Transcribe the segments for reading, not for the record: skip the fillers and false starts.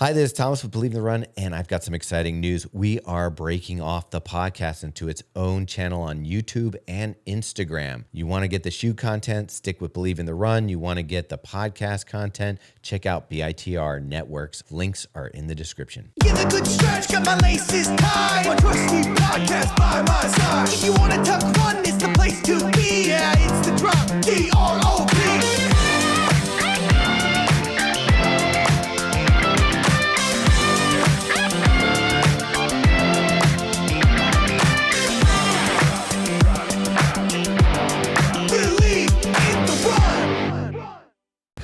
Hi, this is Thomas with Believe in the Run, and I've got some exciting news. We are breaking off the podcast into its own channel on YouTube and Instagram. You want to get the shoe content, stick with Believe in the Run. You want to get the podcast content, check out BITR Networks. Links are in the description. Give a good stretch, got my laces tied. My trusty podcast by my side. If you want to talk fun, it's the place to be. Yeah, it's the drop, D-R-O-P.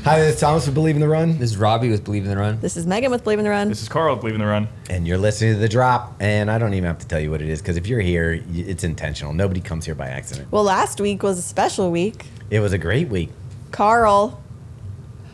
Hi, this is Thomas with Believe in the Run. This is Robbie with Believe in the Run. This is Megan with Believe in the Run. This is Carl with Believe in the Run. And you're listening to The Drop, and I don't even have to tell you what it is, because if you're here, it's intentional. Nobody comes here by accident. Well, last week was a special week. It was a great week. Carl.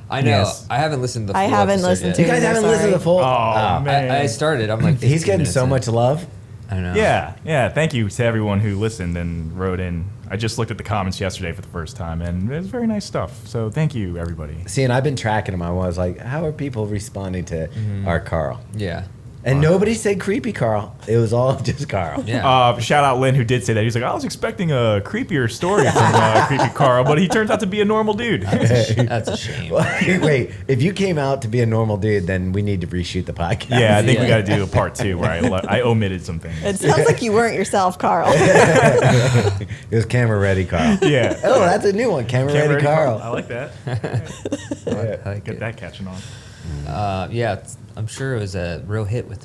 I know. Yes. I haven't listened to the full I haven't episode listened yet. to You guys haven't listened to the full? Oh, man. I started. I'm like, He's 15 getting minutes so in. much love. I know. Yeah. Thank you to everyone who listened and wrote in. I just looked at the comments yesterday for the first time, and it was very nice stuff. So thank you, everybody. See, and I've been tracking him. I was like, how are people responding to our Carl? Yeah. And nobody said creepy Carl. It was all just Carl. Yeah. Shout out Lynn, who did say that. He was like, I was expecting a creepier story from Creepy Carl, but he turns out to be a normal dude. That's a shame. Wait, if you came out to be a normal dude, then we need to reshoot the podcast. Yeah, I think we Yeah. got to do a part 2 where I omitted some things. It sounds like you weren't yourself, Carl. It was camera ready Carl. Yeah. Oh, that's a new one. Camera ready Carl. I like that. I like Get it. that catching on. I'm sure it was a real hit with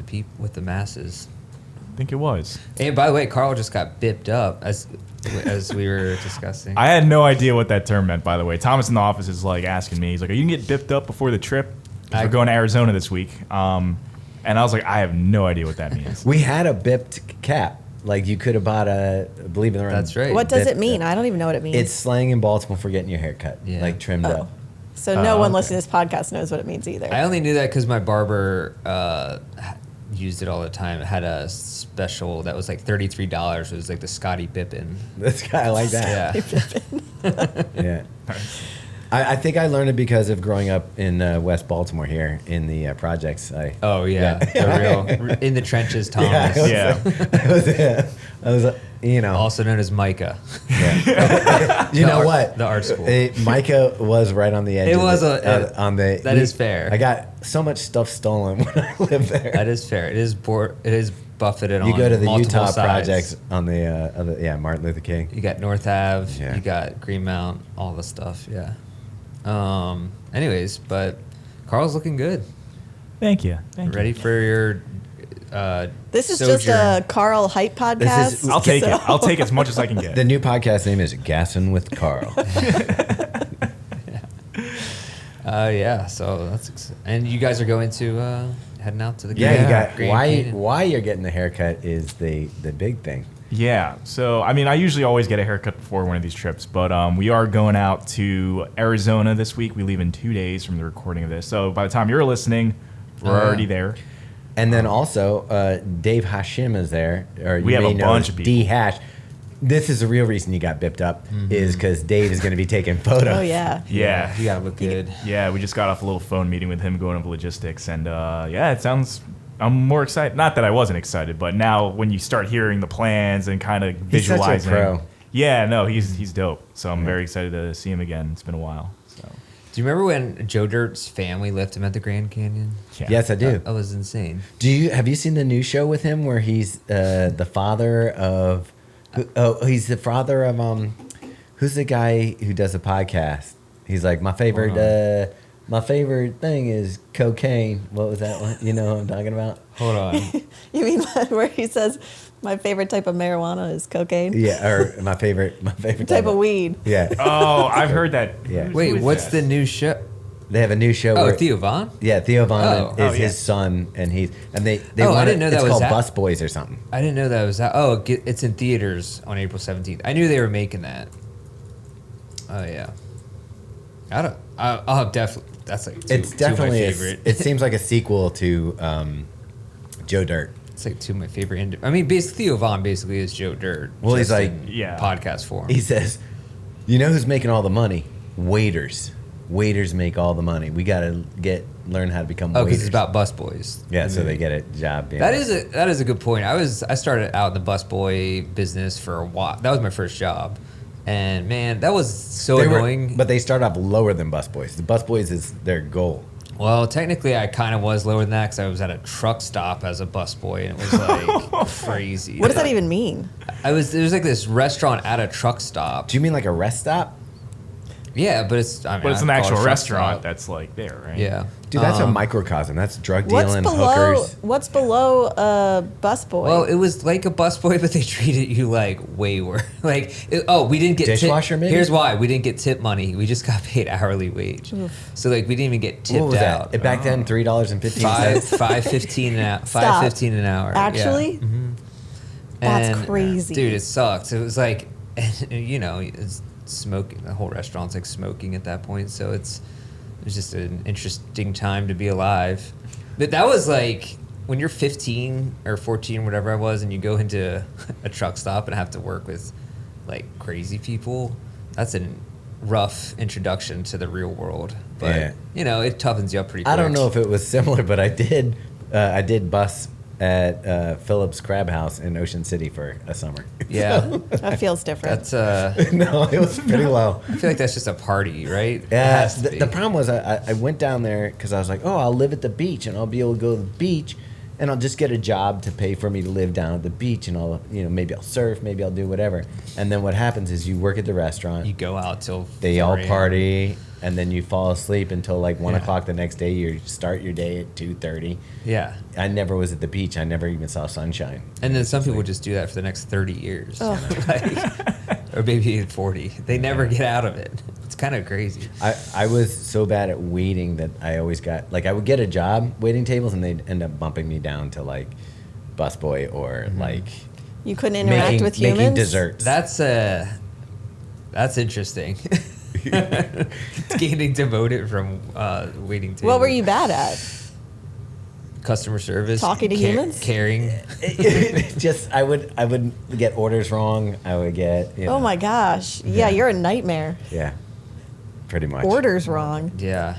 the masses. I think it was. And by the way, Carl just got bipped up as we were discussing. I had no idea what that term meant, by the way. Thomas in the office is like asking me. He's like, "Are you gonna get bipped up before the trip? 'Cause we're going to Arizona this week." And I was like, "I have no idea what that means." We had a bipped cap. Like you could have bought a Believe in the Run. That's right. What does it bipped mean? cap. I don't even know what it means. It's slang in Baltimore for getting your hair cut. Yeah. Like trimmed up. So no one okay. listening to this podcast knows what it means either. I only knew that because my barber used it all the time. It had a special that was like $33. It was like the Scotty Pippen. This guy, I like that. Yeah. Yeah. I think I learned it because of growing up in West Baltimore here in the projects. Oh yeah, the real in the trenches, Thomas. Yeah. I was you know. Also known as Micah. Yeah. You know what? The art school. Micah was right on the edge. It of was on the. that is fair. I got so much stuff stolen when I lived there. That is fair. It is buffeted on. You go to the multiple Utah sides. projects on the Martin Luther King. You got North Ave. Yeah. You got Greenmount. All the stuff. Yeah. Anyways, but Carl's looking good. Thank you. Ready for your. this is just a Carl hype podcast. I'll take so- it. I'll take as much as I can get. The new podcast name is Gassin' with Carl. Yeah. So that's and you guys are going to heading out to the Yeah, you got Grand Canyon. why you're getting the haircut is the big thing. Yeah. So, I mean, I usually always get a haircut before one of these trips, but we are going out to Arizona this week. We leave in 2 days from the recording of this. So by the time you're listening, we're already there. And then also, Dave Hashim is there. Or We you have may a know bunch as of people. D Hash. This is the real reason you got bipped up is because Dave is going to be taking photos. Oh yeah. Yeah. You gotta look good. Yeah, we just got off a little phone meeting with him going over logistics, and yeah, it sounds. I'm more excited. Not that I wasn't excited, but now when you start hearing the plans and kind of He's such a visualizing, pro. yeah, no, he's dope. So I'm very excited to see him again. It's been a while. So Do you remember when Joe Dirt's family left him at the Grand Canyon? yeah. Yes, I do. That was insane. Have you seen the new show with him where he's the father of? He's the father of who's the guy who does a podcast? He's like my favorite. My favorite thing is cocaine. What was that one? You know what I'm talking about? Hold on. You mean where he says my favorite type of marijuana is cocaine? Yeah, or my favorite Type of weed. Yeah, Oh, I've heard that. Yeah. Who Wait, is what's that? the new show? they have a new show. Oh, where, Theo Von? Yeah, Theo Von Oh. is Oh, yeah. his son, and they Oh, I want didn't know that it's was called that. Bus Boys or something. I didn't know that was that. Oh, it's in theaters on April 17th. I knew they were making that. Oh yeah. I'll definitely. That's like It's two of my definitely favorite. it seems like a sequel to Joe Dirt. It's like two of my favorite. I mean, basically, Theo Von basically is Joe Dirt. Well, he's just like- in Yeah. podcast form. He says, "You know who's making all the money? Waiters. Waiters make all the money. We got to get learn how to become Oh, because waiters. it's about busboys. Yeah, so they get a job. Being That is a good point. I started out in the busboy business for a while. That was my first job, and man, that was so annoying. But they start off lower than busboys. The busboys is their goal. Well, technically, I kind of was lower than that because I was at a truck stop as a busboy, and it was like crazy. What does that even mean? There was like this restaurant at a truck stop. Do you mean like a rest stop? Yeah, but it's But it's an actual restaurant that's like there, right? Yeah, Dude, that's a microcosm. That's drug dealing, hookers. What's below a busboy? Well, it was like a busboy, but they treated you like way worse. We didn't get Dishwasher, tip. maybe? Here's why: we didn't get tip money. We just got paid hourly wage. So like we didn't even get tipped What was out. that? Back then, $3.15. $5.15 an hour. Stop. $5.15 an hour. Actually? Yeah. Mm-hmm. That's crazy. dude. It sucked. It was like, it's smoking. The whole restaurant's like smoking at that point. So it was just an interesting time to be alive. But that was like when you're 15 or 14, whatever I was, and you go into a truck stop and have to work with like crazy people. That's a rough introduction to the real world. But it toughens you up pretty quick. I don't know if it was similar, but I did bus at Phillips Crab House in Ocean City for a summer. Yeah. That feels different. That's No, it was pretty low. I feel like that's just a party, right? It Yeah, has to be. the problem was I went down there because I was like, oh, I'll live at the beach and I'll be able to go to the beach and I'll just get a job to pay for me to live down at the beach and I'll, maybe I'll surf, maybe I'll do whatever. And then what happens is you work at the restaurant. You go out till They all 4 a.m. party and then you fall asleep until like 1 Yeah. o'clock the next day. You start your day at 2:30. Yeah. I never was at the beach. I never even saw sunshine. And then some people just do that for the next 30 years. Or maybe 40. They never get out of it. It's kind of crazy. I was so bad at waiting that I always got, like I would get a job waiting tables and they'd end up bumping me down to like busboy or like You couldn't interact with humans? making desserts. That's interesting. Getting demoted from waiting tables. What were you bad at? Customer service. Talking to humans? Caring. Just I would get orders wrong. I would get Oh my gosh. Yeah, you're a nightmare. Yeah, pretty much. Orders wrong. Yeah.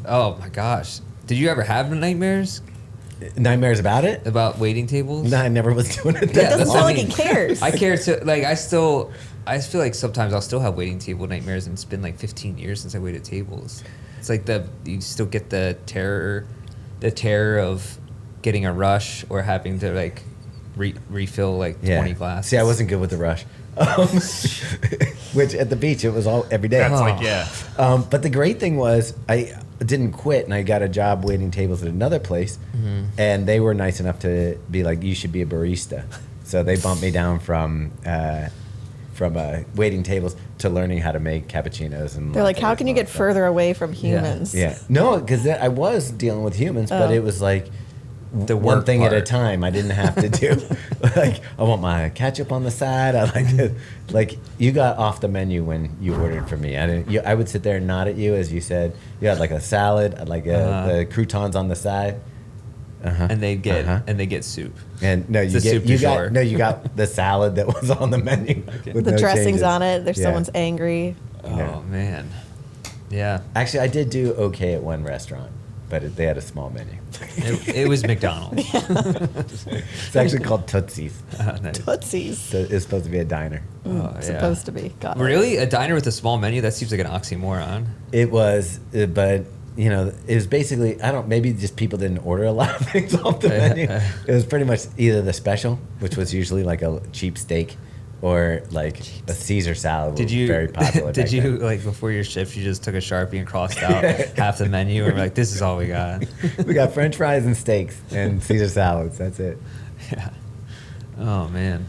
Oh my gosh. Did you ever have nightmares Nightmares about it? about waiting tables? No, I never was doing it. It That doesn't long. sound like it cares. I care too. Like I feel like sometimes I'll still have waiting table nightmares, and it's been like 15 years since I waited tables. It's like you still get the terror of getting a rush or having to like refill like 20 glasses. See, I wasn't good with the rush. Which at the beach it was all every day. That's like, yeah. But the great thing was I didn't quit and I got a job waiting tables at another place, and they were nice enough to be like, you should be a barista. So they bumped me down from waiting tables to learning how to make cappuccinos. And They're like, lattes how can you and all get that further away from humans? stuff. Yeah, no, because I was dealing with humans, but it was like The one work thing at a part. time. I didn't have to do like I want my ketchup on the side. I like it. Like you got off the menu when you ordered for me. I didn't. I would sit there and nod at you as you said. You had like a salad, like the croutons on the side. And they get soup. And no, It's a soup du you jour. got the salad that was on the menu. With The no dressings changes. on it. There's Yeah. someone's angry. Oh Yeah. man. Yeah. Actually, I did do okay at one restaurant, but they had a small menu. It was McDonald's. It's actually called Tootsie's. Nice. Tootsies. So it's supposed to be a diner. Oh, yeah. Supposed to be. Got it. Really? A diner with a small menu? That seems like an oxymoron. It was, but it was basically maybe just people didn't order a lot of things off the menu. It was pretty much either the special, which was usually like a cheap steak, or like a Caesar salad. Was very popular. Did back you then. like before your shift? You just took a Sharpie and crossed out half the menu, and were like, "This is all we got." We got French fries and steaks and Caesar salads. That's it. Yeah. Oh man,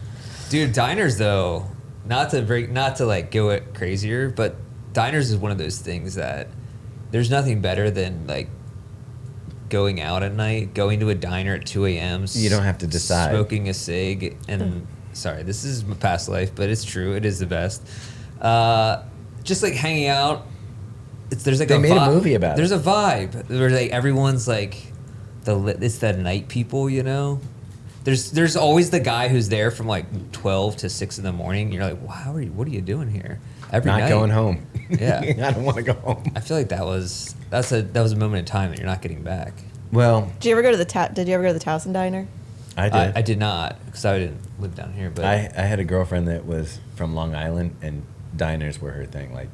dude, diners though. Not to like go it crazier, but diners is one of those things that there's nothing better than like going out at night, going to a diner at 2 a.m. You don't have to decide. Smoking a cig and sorry, this is my past life, but it's true. It is the best. Just like hanging out. There's like They a made a vibe. movie about it. There's a vibe where like everyone's like it's the night people, you know. There's always the guy who's there from like 12 to 6 in the morning. You're like, wow, what are you doing here? Every not night. going home. Yeah. I don't want to go home. I feel like that was a moment in time that you're not getting back. Well, Did you ever go to the Towson Diner? I did. I did not, because I didn't live down here. But I had a girlfriend that was from Long Island, and diners were her thing. Like,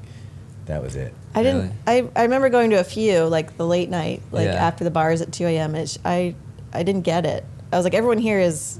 that was it. I didn't. I remember going to a few, like the late night, like Yeah. after the bars at 2 a.m. I didn't get it. I was like, everyone here is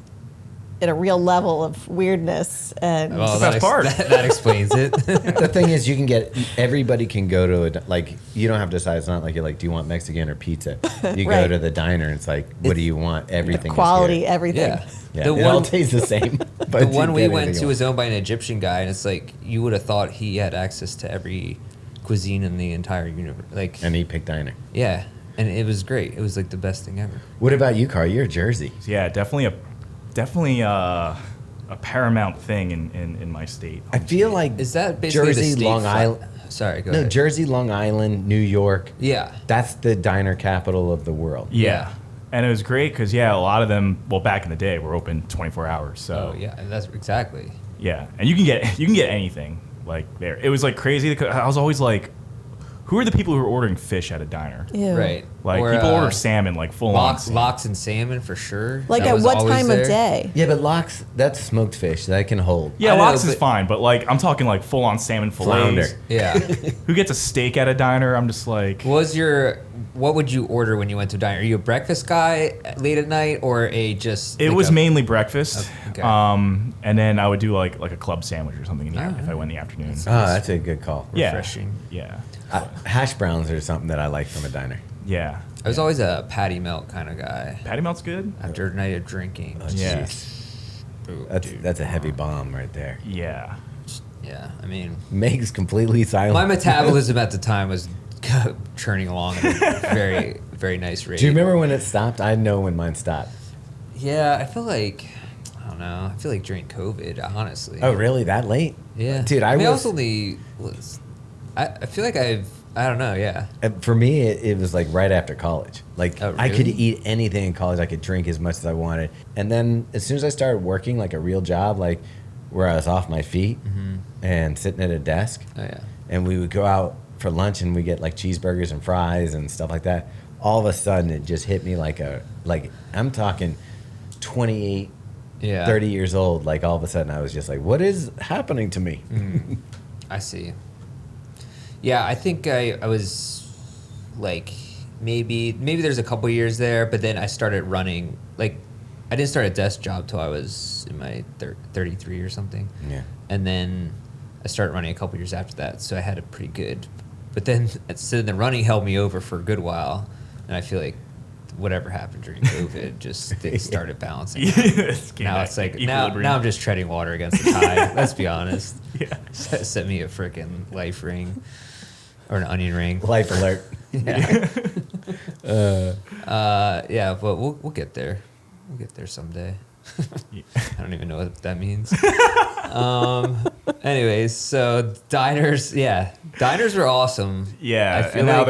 at a real level of weirdness, and well, the best part. That explains it. The thing is, you can get, everybody can go to like, you don't have to decide. It's not like you're like, do you want Mexican or pizza? You go Right. to the diner, and it's like, what do you want? Everything is quality, here. everything. Yeah. Yeah, The it all one- tastes the same. But The you one we get went anything to you was want. owned by an Egyptian guy, and it's like you would have thought he had access to every cuisine in the entire universe. Like, And he picked diner. yeah, and it was great. It was like the best thing ever. What about you, Carl? You're Jersey. Yeah, definitely a paramount thing in my state. I feel like Is that basically Jersey, the state Long flag? Island? Sorry, go No, ahead. Jersey, Long Island, New York. Yeah, That's the diner capital of the world. Yeah. And it was great because, a lot of them, well, back in the day, were open 24 hours. So, oh yeah, and that's exactly. yeah. And you can get anything like there. It was like crazy because I was always like, who are the people who are ordering fish at a diner? Ew. Right. Like, Or, people order salmon, like full on. lox and salmon for sure. Like That at was what always time there. of day? Yeah, but lox, that's smoked fish. That can hold. Yeah, I know, lox is but- fine, but like I'm talking like full on salmon Flounder. fillets. Yeah. Who gets a steak at a diner? I'm just like, What would you order when you went to a diner? Are you a breakfast guy late at night or a just? it like was a- mainly breakfast. Okay. And then I would do like a club sandwich or something in the if I went in the afternoon. Oh, that's a good call. refreshing. Yeah. Hash browns are something that I like from a diner. Yeah. I was always a patty melt kind of guy Patty melt's good. after a night of drinking. Yeah. Jeez. Ooh, That's a heavy bomb right there. Yeah. yeah. I mean, Meg's completely silent. my metabolism at the time was churning along at a very, very nice rate. Do you remember when it stopped? I know when mine stopped. Yeah, I feel like I don't know. I feel like during COVID, honestly. Oh, really? That late? Yeah, Dude, I mean, was only. I feel like I don't know. Yeah. for me, it was like right after college. Like, Oh, I could really? eat anything in college. I could drink as much as I wanted. And then as soon as I started working like a real job, like where I was off my feet and sitting at a desk, Oh yeah. and we would go out for lunch and we get like cheeseburgers and fries and stuff like that. All of a sudden, it just hit me like I'm talking 28, Yeah. 30 years old. Like all of a sudden, I was just like, what is happening to me? I see. Yeah, I think I was like maybe there's a couple years there, but then I started running. Like, I didn't start a desk job till I was in my 33 or something. Yeah. And then I started running a couple years after that, so I had a pretty good. But then the running held me over for a good while, and I feel like whatever happened during COVID just things started balancing. Now it's like now I'm just treading water against the tide. Let's be honest. Yeah. Set me a freaking life ring or an onion ring. Life alert. Yeah. Yeah, but we'll get there. We'll get there someday. I don't even know what that means. Anyways, so diners were awesome. Yeah. I feel And now like-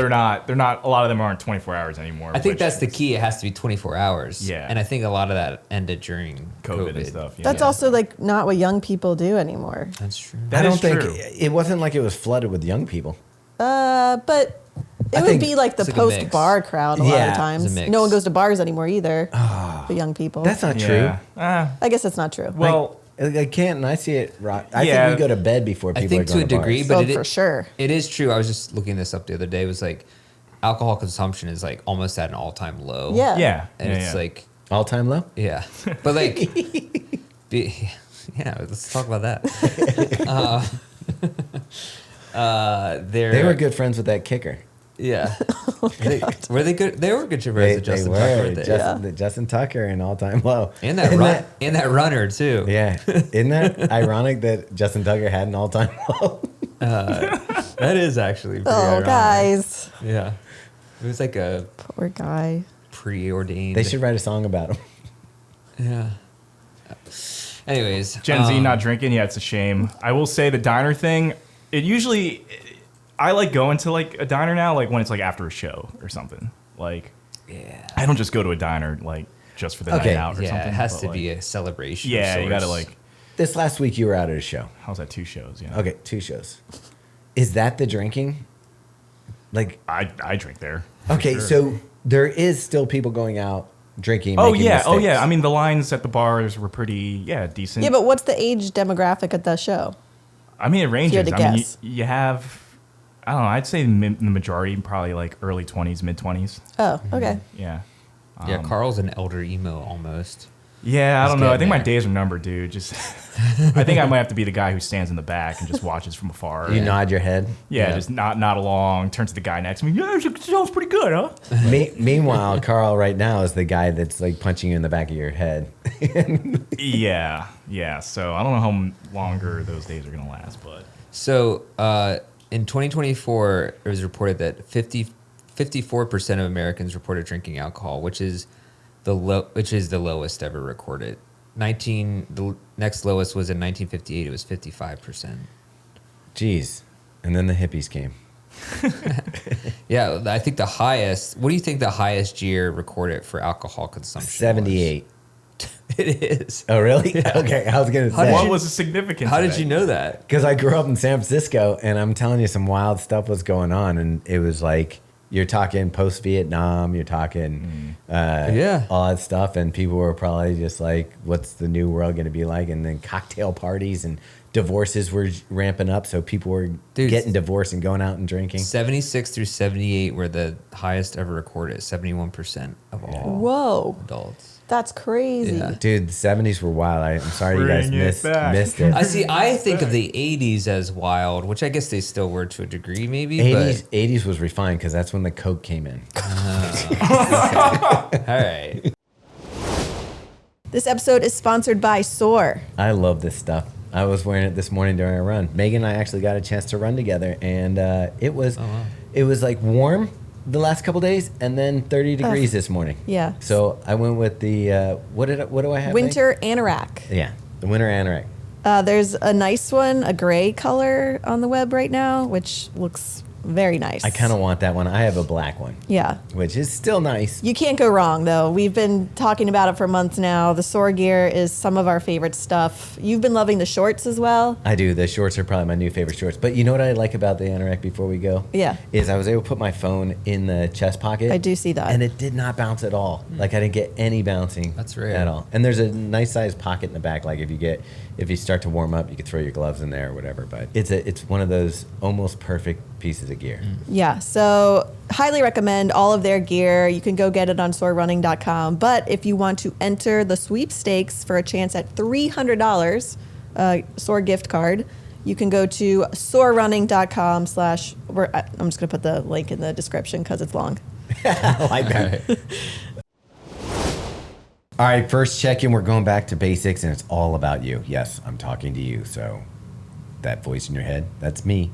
they're not. A lot of them aren't 24 hours anymore. I think which that's the is key. It has to be 24 hours. Yeah. And I think a lot of that ended during COVID and stuff. Yeah. That's also like not what young people do anymore. That's true. I That don't is think true. it wasn't like it was flooded with young people. But I it would think be like the it's like a mix. post-bar crowd a lot Yeah, of it's a times. mix. No one goes to bars anymore either. The young people. That's not Yeah. I guess that's not true. Well, true. I can't, and I see it. I Yeah. think we go to bed before I people think are to going a degree, bars. but Oh, it for sure. It is true. I was just looking this up the other day. It was like alcohol consumption is like almost at an all-time low. Yeah. yeah. And yeah, it's yeah. like, All time low. yeah. But like, yeah, let's talk about that. They were good friends with that kicker. Yeah. Were they good? They were good to friends with Justin Tucker, weren't they? Justin Tucker and all time low. And that and that runner too. Yeah, isn't that ironic that Justin Tucker had an all time low? That is actually pretty Oh, ironic. guys. Yeah. It was like a Poor guy. preordained. They should write a song about him. Yeah. Anyways, Gen Z not drinking. Yeah, it's a shame. I will say the diner thing. It usually, I like going to like a diner now, like when it's like after a show or something. Like, Yeah. I don't just go to a diner like just for the Okay, night out or Yeah, something. it has but, to like, be a celebration. of Yeah, you gotta sorts. like. this last week you were out at a show. How's that? 2 shows, yeah. Okay, 2 shows. Is that the drinking? Like, I drink there. okay, Sure. so there is still people going out drinking. Oh making yeah, mistakes. I mean, the lines at the bars were pretty, decent. Yeah, but what's the age demographic at the show? I mean, it ranges. had to I mean, guess. you have, I don't know, I'd say the majority probably like early 20s, mid 20s. Oh, okay. Yeah. Yeah, Carl's an elder emo almost. Yeah, I He's don't know. I getting think my there. days are numbered, dude. Just, I think I might have to be the guy who stands in the back and just watches from afar. You nod your head. Yeah, Yeah. just nod along, turns to the guy next to me. Yeah, it sounds pretty good, huh? Meanwhile, Carl right now is the guy that's like punching you in the back of your head. Yeah. So I don't know how longer those days are gonna last, but So in 2024, it was reported that 54% of Americans reported drinking alcohol, which is the lowest ever recorded. The next lowest was in 1958. It was 55%. Jeez. And then the hippies came. Yeah, I think the highest. What do you think the highest year recorded for alcohol consumption? 78. Was? It is. Oh, really? Okay, I was going to How did say. what was the significance? How of did that? you know that? Because I grew up in San Francisco, and I'm telling you, some wild stuff was going on. And it was like, you're talking post-Vietnam, you're talking Yeah. all that stuff. And people were probably just like, what's the new world going to be like? And then cocktail parties and divorces were ramping up. So people were Dude. getting divorced and going out and drinking. 76 through 78 were the highest ever recorded. 71% of all Whoa, adults. that's crazy. Yeah. Dude, the 70s were wild. I'm sorry you guys Bring it back. missed it. I think of the 80s as wild, which I guess they still were to a degree, maybe. 80s was refined because that's when the Coke came in. But all right. This episode is sponsored by SOAR. I love this stuff. I was wearing it this morning during a run. Megan and I actually got a chance to run together, and it was like warm the last couple days, and then 30 degrees this morning. Yeah. So I went with the what do I have? Winter Anorak. Megan? Yeah, the winter anorak. There's a nice one, a gray color on the web right now, which looks very nice. I kind of want that one. I have a black one, Yeah. which is still nice. You can't go wrong, though. We've been talking about it for months now. The SOAR gear is some of our favorite stuff. You've been loving the shorts as well. I do. The shorts are probably my new favorite shorts. But you know what I like about the anorak before we go? Yeah. Is I was able to put my phone in the chest pocket. I do see that. And it did not bounce at all. Like I didn't get any bouncing. That's rare. At all. And there's a nice sized pocket in the back. Like if you start to warm up, you could throw your gloves in there or whatever. But it's one of those almost perfect pieces of gear. Yeah, so highly recommend all of their gear. You can go get it on soarrunning.com. But if you want to enter the sweepstakes for a chance at $300 SOAR gift card, you can go to soarrunning.com / I'm just going to put the link in the description because it's long. I like that. All right, first check-in. We're going back to basics, and it's all about you. Yes, I'm talking to you. So that voice in your head, that's me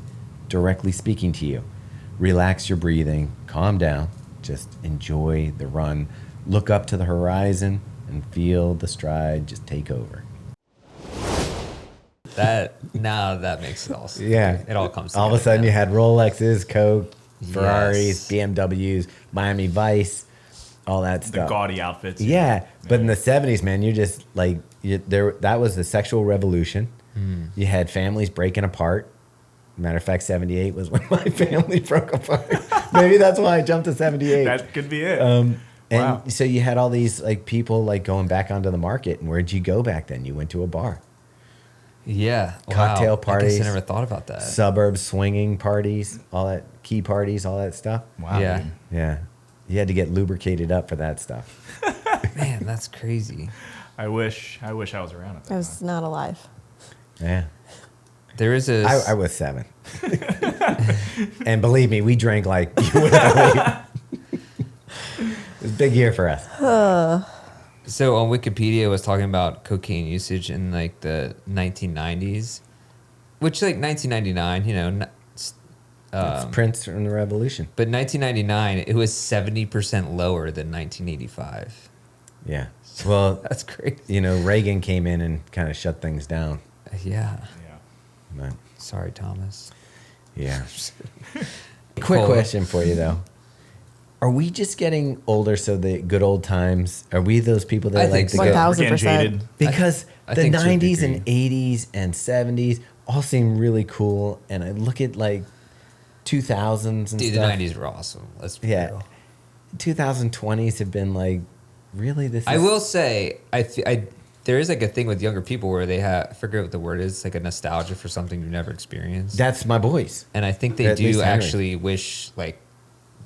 directly speaking to you. Relax your breathing. Calm down. Just enjoy the run. Look up to the horizon and feel the stride just take over. That makes it all. Yeah. It all comes All of a together sudden now. you had Rolexes, Coke, Ferraris, Yes. BMWs, Miami Vice, all that The stuff. gaudy outfits. Yeah, but in the 70s, man, you're just like, that was the sexual revolution. You had families breaking apart. Matter of fact, 78 was when my family broke apart. Maybe that's why I jumped to 78. That could be it. And Wow. so you had all these like people like going back onto the market. And where'd you go back then? You went to a bar. Yeah. Cocktail wow. parties. I guess I never thought about that. Suburb swinging parties, all that, key parties, all that stuff. Wow. yeah. dude. Yeah. You had to get lubricated up for that stuff. Man, that's crazy. I wish I was around at that I was not alive. Yeah. There is a. I was 7. And believe me, we drank like you wouldn't believe. It was a big year for us. So on Wikipedia, it was talking about cocaine usage in like the 1990s, which like 1999, you know, It's Prince from the Revolution. but 1999 it was 70% lower than 1985. Yeah. Well, That's crazy. you know, Reagan came in and kind of shut things down. Yeah. Yeah. But, Sorry, Thomas. yeah. Quick Cool. question for you, though. Are we just getting older? So the good old times. Are we those people that I like think to so. go? 1000%. We're getting jaded. Because I the think to a 90s and degree. 80s and 70s all seem really cool. And I look at like 2000s and Dude, stuff. the 90s were awesome. Let's be Yeah. real. 2020s have been like, really? This is. I will say, there is like a thing with younger people where they have, I forget what the word is, like a nostalgia for something you've never experienced. That's my boys. And I think they At least do Henry. actually wish like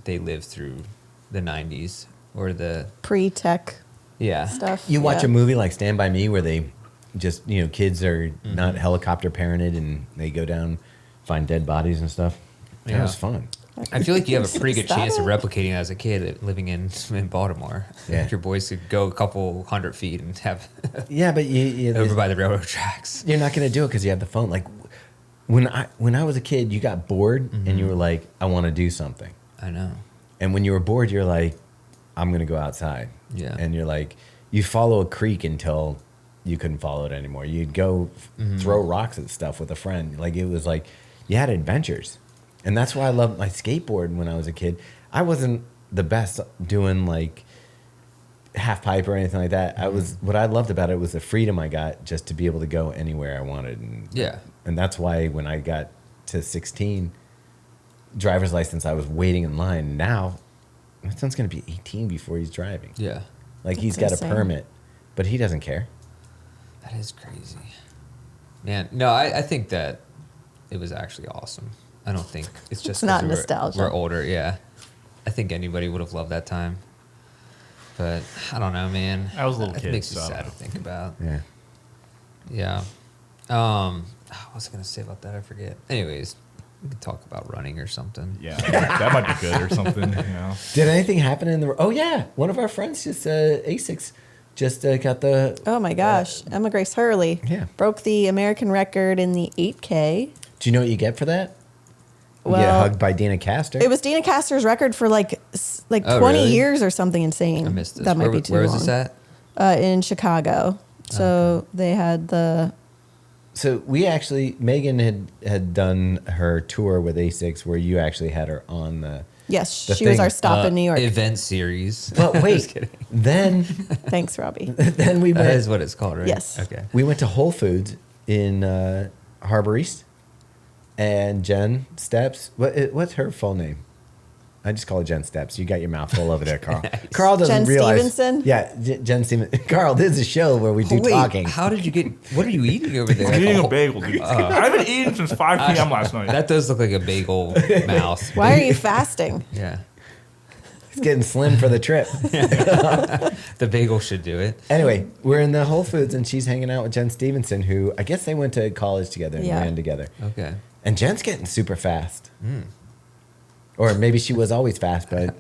they lived through the 90s or the, Pre-tech yeah. stuff. You watch yeah. a movie like Stand By Me where they just, kids are Mm-hmm. not helicopter parented and they go down, find dead bodies and stuff. That Yeah. was fun. I feel like you have a pretty good Stop chance of it. replicating it as a kid living in Baltimore. Yeah. If your boys could go a couple hundred feet and have Yeah, but over by the railroad tracks. you're not going to do it because you have the phone. Like when I was a kid, you got bored and you were like, I want to do something. I know. And when you were bored, you're like, I'm going to go outside. Yeah. And you're like, you follow a creek until you couldn't follow it anymore. You'd go throw rocks at stuff with a friend. Like it was like you had adventures. And that's why I loved my skateboard when I was a kid. I wasn't the best doing like half pipe or anything like that. What I loved about it was the freedom I got just to be able to go anywhere I wanted. And Yeah. and that's why when I got to 16, driver's license, I was waiting in line. Now, my son's going to be 18 before he's driving. Yeah. Like he's That's got a insane. permit, but he doesn't care. That is crazy. Man, no, I think that it was actually awesome. I don't think it's just It's not 'cause nostalgia. We're older, yeah. I think anybody would have loved that time. But I don't know, man. I was a little It kid, makes you so I don't sad to know. think about. Yeah. Yeah. What was I gonna say about that? I forget. Anyways, we could talk about running or something. Yeah, that might be good or something. Did anything happen in the? Oh yeah, one of our friends just Asics just got the. Oh my gosh, Emma Grace Hurley Yeah. broke the American record in the 8K. Do you know what you get for that? You get Well, hugged by Dina Castor. It was Dina Castor's record for like Oh, 20 really? years or something insane. I missed this. That might where, be too where long. was this at? In Chicago. So they had the So we actually, Megan had done her tour with A6 where you actually had her on the. yes, The she was thing, our stop in New York. Event series. But wait, then Thanks, Robbie. then we That went. is what it's called, right? Yes. Okay. We went to Whole Foods in Harbor East, and Jen Steps. What's her full name? I just call her Jen Steps. You got your mouth full over there, Carl. Carl doesn't Jen realize. Stevenson? Yeah, Jen Stevenson. Carl, this is a show where we do Wait, talking. how did you get? What are you eating over there? I'm eating Oh, a bagel, dude. I haven't eaten since 5 p.m. last night. That does look like a bagel mouth. Why are you fasting? Yeah. He's getting slim for the trip. The bagel should do it. Anyway, we're in the Whole Foods, and she's hanging out with Jen Stevenson, who I guess they went to college together and Yeah. ran together. Okay. And Jen's getting super fast. Or maybe she was always fast, but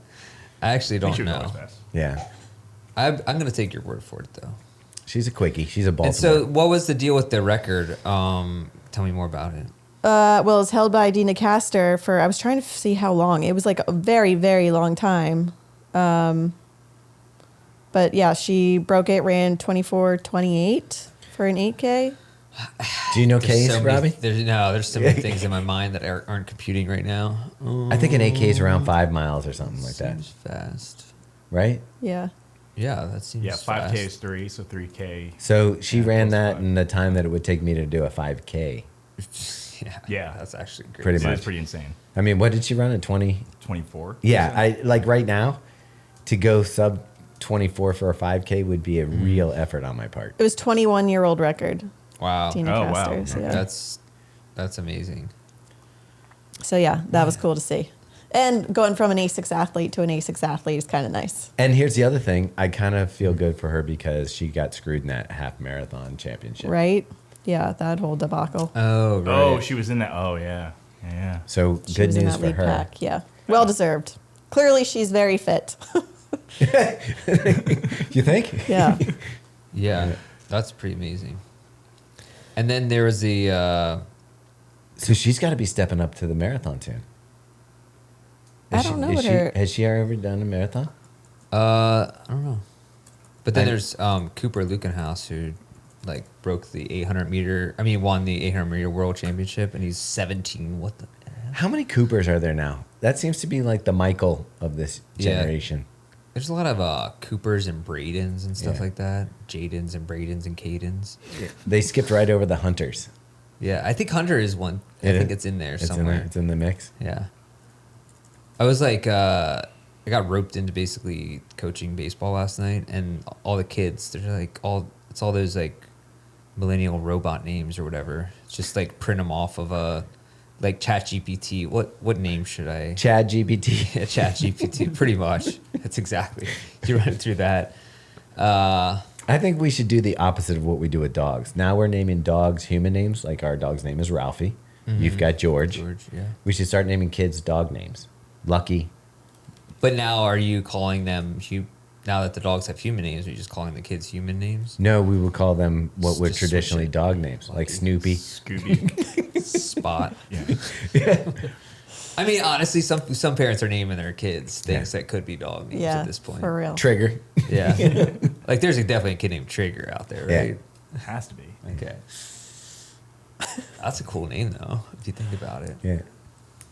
I actually I think she don't was always know. fast. yeah. I'm going to take your word for it, though. She's a quickie. She's a Baltimore. And so, what was the deal with the record? Tell me more about it. Well, it's held by Dina Castor for, I was trying to see how long. It was like a very, very long time. But yeah, she broke it, ran 24:28 for an 8K. Do you know There's K's, so many- Robbie? there's so many things in my mind that aren't computing right now. I think an 8K is around 5 miles or something like that, Seems fast. right? Yeah. Yeah, that seems Yeah, 5K is fast. 3, so 3K. So she Yeah, ran close that to in the time that it would take me to do a 5K. Yeah. That's actually great. Pretty It much. is pretty insane. I mean, what did she run at 20? 24. Yeah, I like right now to go sub 24 for a 5K would be a real effort on my part. It was 21-year-old record. Wow. Dina Oh, wow. Castor's, yeah. That's amazing. So yeah, that was cool to see. And going from an A6 athlete to an A6 athlete is kind of nice. And here's the other thing. I kind of feel good for her because she got screwed in that half marathon championship. Right? Yeah, that whole debacle. Oh, right. Oh, she was in that. Oh, yeah. Yeah. So She good was in news that for lead her. pack. Yeah. Well deserved. Clearly she's very fit. You think? Yeah. Yeah, that's pretty amazing. And then there was the So she's got to be stepping up to the marathon soon. I don't know what her- Has she ever done a marathon? I don't know. But then I- there's Cooper Lukenhaus who like broke the 800 meter. I mean, won the 800 meter world championship, and he's 17. What the hell? How many Coopers are there now? That seems to be like the Michael of this generation. There's a lot of Coopers and Bradens and stuff Yeah. like that. Jadens and Bradens and Cadens. They skipped right over the Hunters. Yeah, I think Hunter is one. I think it's in there It's somewhere. in there. It's in the mix. Yeah. I was like, I got roped into basically coaching baseball last night, and all the kids, they're like, it's all those like millennial robot names or whatever. It's just like print them off of like ChatGPT. What name should I? Chad GPT. Yeah, ChatGPT, pretty much. That's exactly. You run through that. I think we should do the opposite of what we do with dogs. Now we're naming dogs human names. Like our dog's name is Ralphie. You've got George. George, yeah. We should start naming kids dog names. Lucky. But now, are you calling them now that the dogs have human names? Are you just calling the kids human names? No, we would call them what were Just switch traditionally it. dog names, like Snoopy. Scooby. Spot. Yeah. I mean, honestly, some parents are naming their kids things that could be dog names Yeah, at this point. for real. Trigger. Yeah. Like, there's definitely a kid named Trigger out there, Yeah. right? It has to be. Okay. That's a cool name, though, if you think about it. Yeah.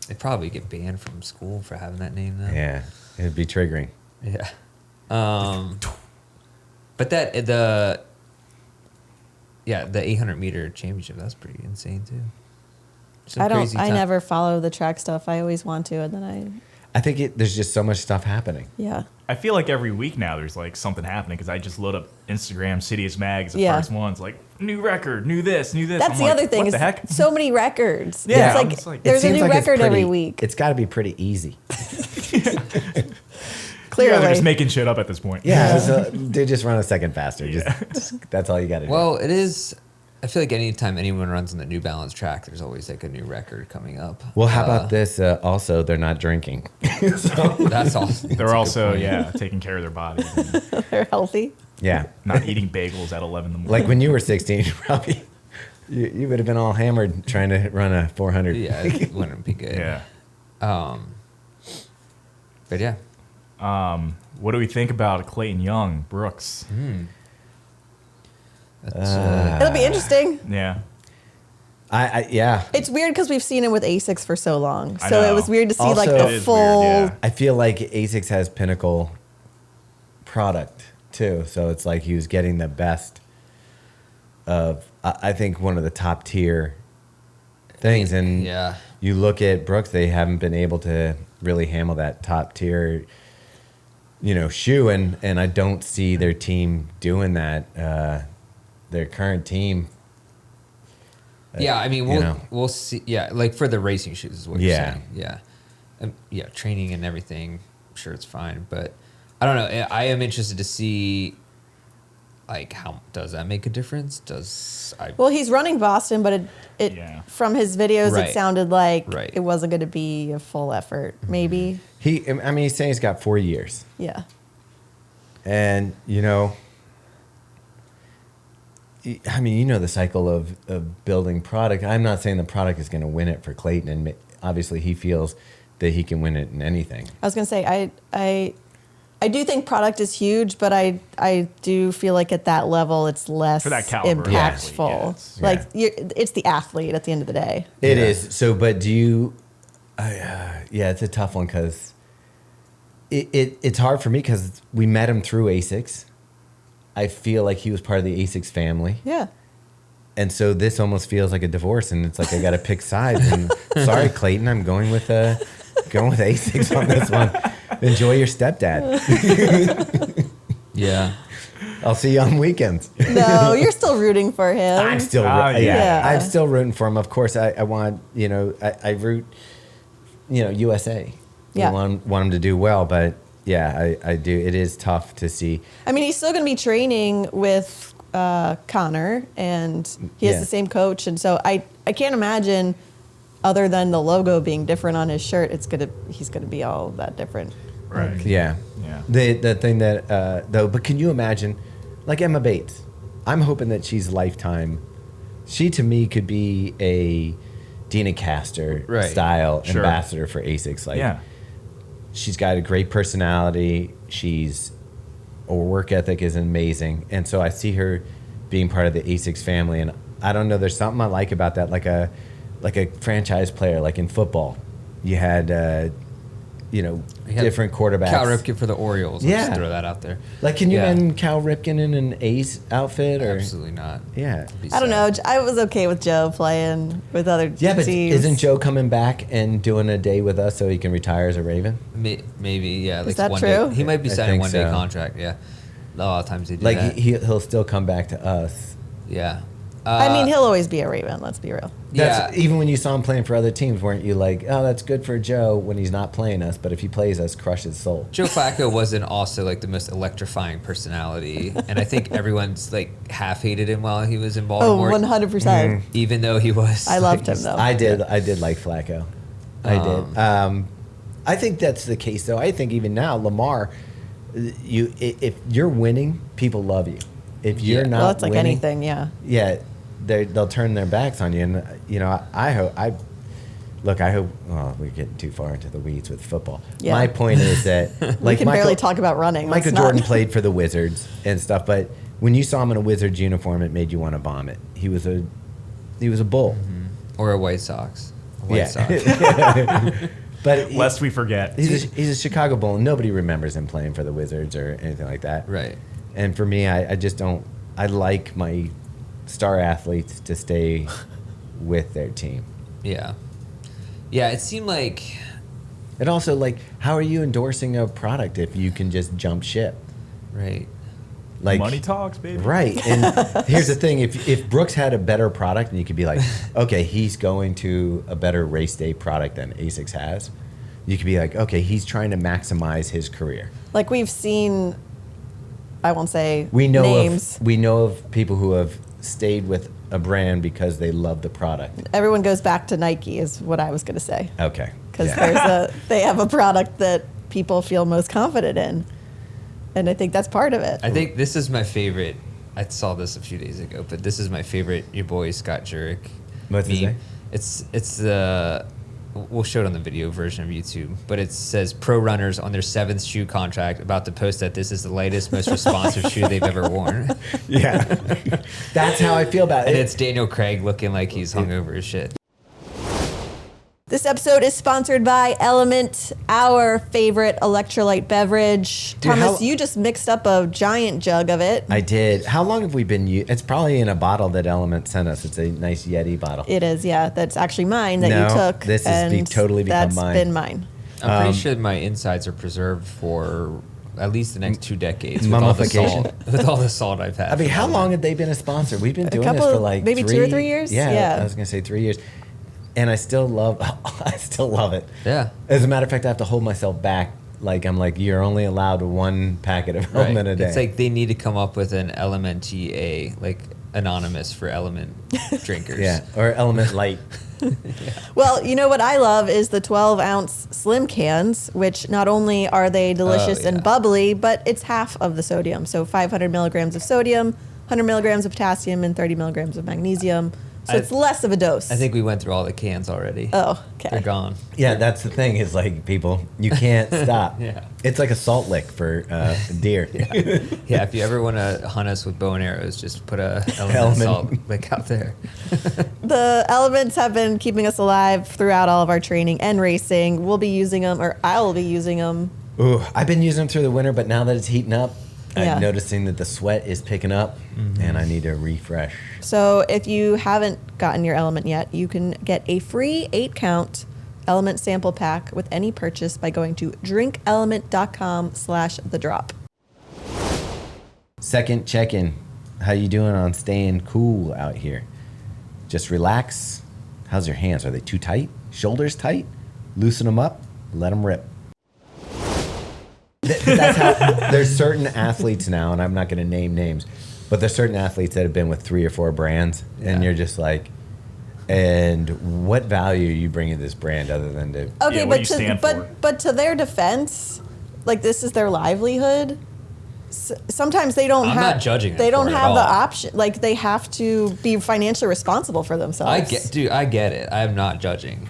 They'd probably get banned from school for having that name, though. Yeah. It'd be triggering. Yeah. But the 800-meter championship, that's pretty insane, too. Some crazy I time- never follow the track stuff. I always want to, and then I think there's just so much stuff happening. yeah. I feel like every week now there's like something happening because I just load up Instagram, Citius Mags, the Yeah. first one's like new record, new this, new this. That's I'm the like, other thing What is the heck? so many records. Yeah, It's I'm like, just like- there's a seems new like it's record every pretty- week. It's got to be pretty easy. Clearly. Yeah, they're just making shit up at this point. Yeah. So they just run a second faster. Just that's all you got to do. Well, it is. I feel like anytime anyone runs on the New Balance track, there's always like a new record coming up. Well, how about this? Also, they're not drinking. That's awesome. They're also, taking care of their bodies and They're healthy. Yeah. not eating bagels at 11 in the morning. Like when you were 16, you probably you would have been all hammered trying to run a 400. Yeah, it wouldn't be good. Yeah. But yeah. What do we think about Clayton Young, Brooks? That's, It'll be interesting. Yeah. Yeah. It's weird because we've seen him with Asics for so long. I So it know. was weird to see like Also- the It is full. weird, yeah. I feel like Asics has pinnacle product too. So it's like he was getting the best of, I think, one of the top tier things. And yeah. you look at Brooks, they haven't been able to really handle that top tier, shoe. And I don't see their team doing that. Their current team. Yeah, I mean, we'll see. Yeah, like for the racing shoes is what you're Yeah. saying. Yeah. Yeah, training and everything, I'm sure it's fine. But I don't know. I am interested to see, like, how does that make a difference? Well, he's running Boston, but it Yeah. from his videos, Right. it sounded like Right. it wasn't going to be a full effort. Maybe. He's saying he's got 4 years. Yeah. And, the cycle of building product. I'm not saying the product is going to win it for Clayton. And obviously he feels that he can win it in anything. I was going to say, I do think product is huge, but I do feel like at that level, it's less For that caliber of impactful. athlete, yeah, It's the athlete at the end of the day. It is. So, but do you, it's a tough one because it's hard for me because we met him through ASICS. I feel like he was part of the ASICS family. Yeah. And so this almost feels like a divorce, and it's like I got to pick sides. And sorry, Clayton, I'm going with ASICS on this one. Enjoy your stepdad. Yeah. I'll see you on weekends. No, you're still rooting for him. I'm still, yeah. I'm still rooting for him. Of course, I want, I root, USA. Yeah. I want him to do well, but yeah, I do. It is tough to see. I mean, he's still going to be training with Connor, and he has Yeah. the same coach, and so I can't imagine, other than the logo being different on his shirt, he's gonna be all that different. Right. Yeah. Yeah. The thing that though, but can you imagine, like Emma Bates? I'm hoping that she's lifetime. She to me could be a Dina Castor Right. style Sure. ambassador for ASICS. Like, Yeah. she's got a great personality. Her work ethic is amazing, and so I see her being part of the ASICS family. And I don't know, there's something I like about that, like a franchise player, like in football. You had, He had different quarterbacks. Cal Ripken for the Orioles. Yeah. Let's just throw that out there. Like, can you Yeah. imagine Cal Ripken in an Ace outfit? Or Absolutely not. Yeah. It'd be I don't know. sad. I was okay with Joe playing with other Yeah, but teams. isn't Joe coming back and doing a day with us so he can retire as a Raven? Maybe, yeah. Like that one true? Day. He might be I signing think one day so. contract. Yeah. A lot of times they do Like, that. he'll still come back to us. Yeah. I mean, he'll always be a Raven. Let's be real. That's, Yeah. even when you saw him playing for other teams, weren't you like, oh, that's good for Joe when he's not playing us, but if he plays us, crush his soul. Joe Flacco wasn't also like the most electrifying personality, and I think everyone's like half hated him while he was in Oh, Baltimore. 100%. Even though he was, I loved him, though. I did like Flacco. I did. I think that's the case, though. I think even now, Lamar, if you're winning, people love you. If you're Yeah. not Well, it's like winning, anything, yeah. yeah, they'll turn their backs on you. And I hope well, we're getting too far into the weeds with football. Yeah. My point is that We can barely talk about running. Michael Let's not. Jordan played for the Wizards and stuff, but when you saw him in a Wizards uniform, it made you want to vomit. He was a bull. or a White Sox. A White Yeah. Sox. But Lest we forget. he's a Chicago Bull. And nobody remembers him playing for the Wizards or anything like that. Right. And for me, I just don't. I like my star athletes to stay with their team. Yeah. Yeah. It seemed like And also, like, how are you endorsing a product if you can just jump ship? right. Like, Money talks, baby. right. And here's the thing: if Brooks had a better product, and you could be like, okay, he's going to a better race day product than Asics has, you could be like, okay, he's trying to maximize his career. Like we've seen, I won't say We know names. of people who have stayed with a brand because they love the product. Everyone goes back to Nike is what I was going to say. Okay. Because Yeah. they have a product that people feel most confident in. And I think that's part of it. I think this is my favorite. I saw this a few days ago, but this is my favorite. Your boy Scott Jurek. What's his meme. name? It's the. We'll show it on the video version of YouTube, but it says pro runners on their 7th shoe contract about to post that this is the lightest, most responsive shoe they've ever worn, Yeah. That's how I feel about and it. it's Daniel Craig looking like he's hungover as shit. This episode is sponsored by LMNT, our favorite electrolyte beverage. Dude, Thomas, how- you just mixed up a giant jug of it. I did. How long have we been? It's probably in a bottle that Element sent us. It's a nice Yeti bottle. It is, yeah. That's actually mine that No, you took. this has and totally become that's mine. been mine. I'm pretty sure my insides are preserved for at least the next 2 decades. With all the Mummification? salt, with all the salt I've had. I mean, from how Element. long have they been a sponsor? We've been doing couple- this for like maybe 2 or 3 years? Yeah, Yeah. I was gonna say 3 years, and I still love. I still love it. Yeah. As a matter of fact, I have to hold myself back. Like I'm like, you're only allowed 1 packet of Right. Element a day. It's like they need to come up with an LMNTA, like anonymous for element drinkers. yeah, or Element Light. Well, you know what I love is the 12-ounce slim cans, which not only are they delicious yeah. and bubbly, but it's half of the sodium. So 500 milligrams of sodium, 100 milligrams of potassium, and 30 milligrams of magnesium. So it's less of a dose. I think we went through all the cans already. Oh, okay. They're gone. Yeah, that's the thing. Is like people, you can't stop. Yeah. It's like a salt lick for deer. Yeah, if you ever want to hunt us with bow and arrows, just put a element Element. salt like out there. The elements have been keeping us alive throughout all of our training and racing. We'll be using them, or I will be using them. Ooh, I've been using them through the winter, but now that it's heating up, Yeah. I'm noticing that the sweat is picking up, and I need to refresh. So if you haven't gotten your element yet, you can get a free 8-count element sample pack with any purchase by going to drinkelement.com/thedrop. Second check-in. How you doing on staying cool out here? Just relax. How's your hands? Are they too tight? Shoulders tight? Loosen them up. Let them rip. That's how. There's certain athletes now, and I'm not going to name names, but there's certain athletes that have been with 3 or 4 brands, and Yeah. you're just like, and what value are you bringing to this brand other than to? Okay, Yeah, what do but you stand for? but to their defense, like this is their livelihood. Sometimes they don't I'm have. not judging them They don't for it at have the all. option. Like they have to be financially responsible for themselves. I get it. I'm not judging.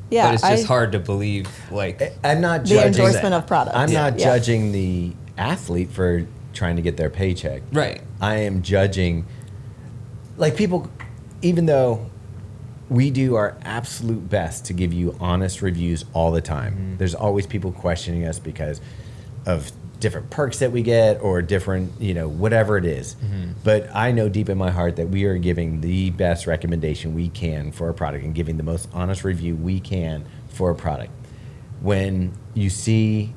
Yeah, but it's just hard to believe. Like, I'm not The judging endorsement of products. I'm Yeah. not Yeah. judging the athlete for trying to get their paycheck. right? I am judging, like people, even though we do our absolute best to give you honest reviews all the time. There's always people questioning us because of different perks that we get or different, whatever it is. But I know deep in my heart that we are giving the best recommendation we can for a product and giving the most honest review we can for a product. When you see,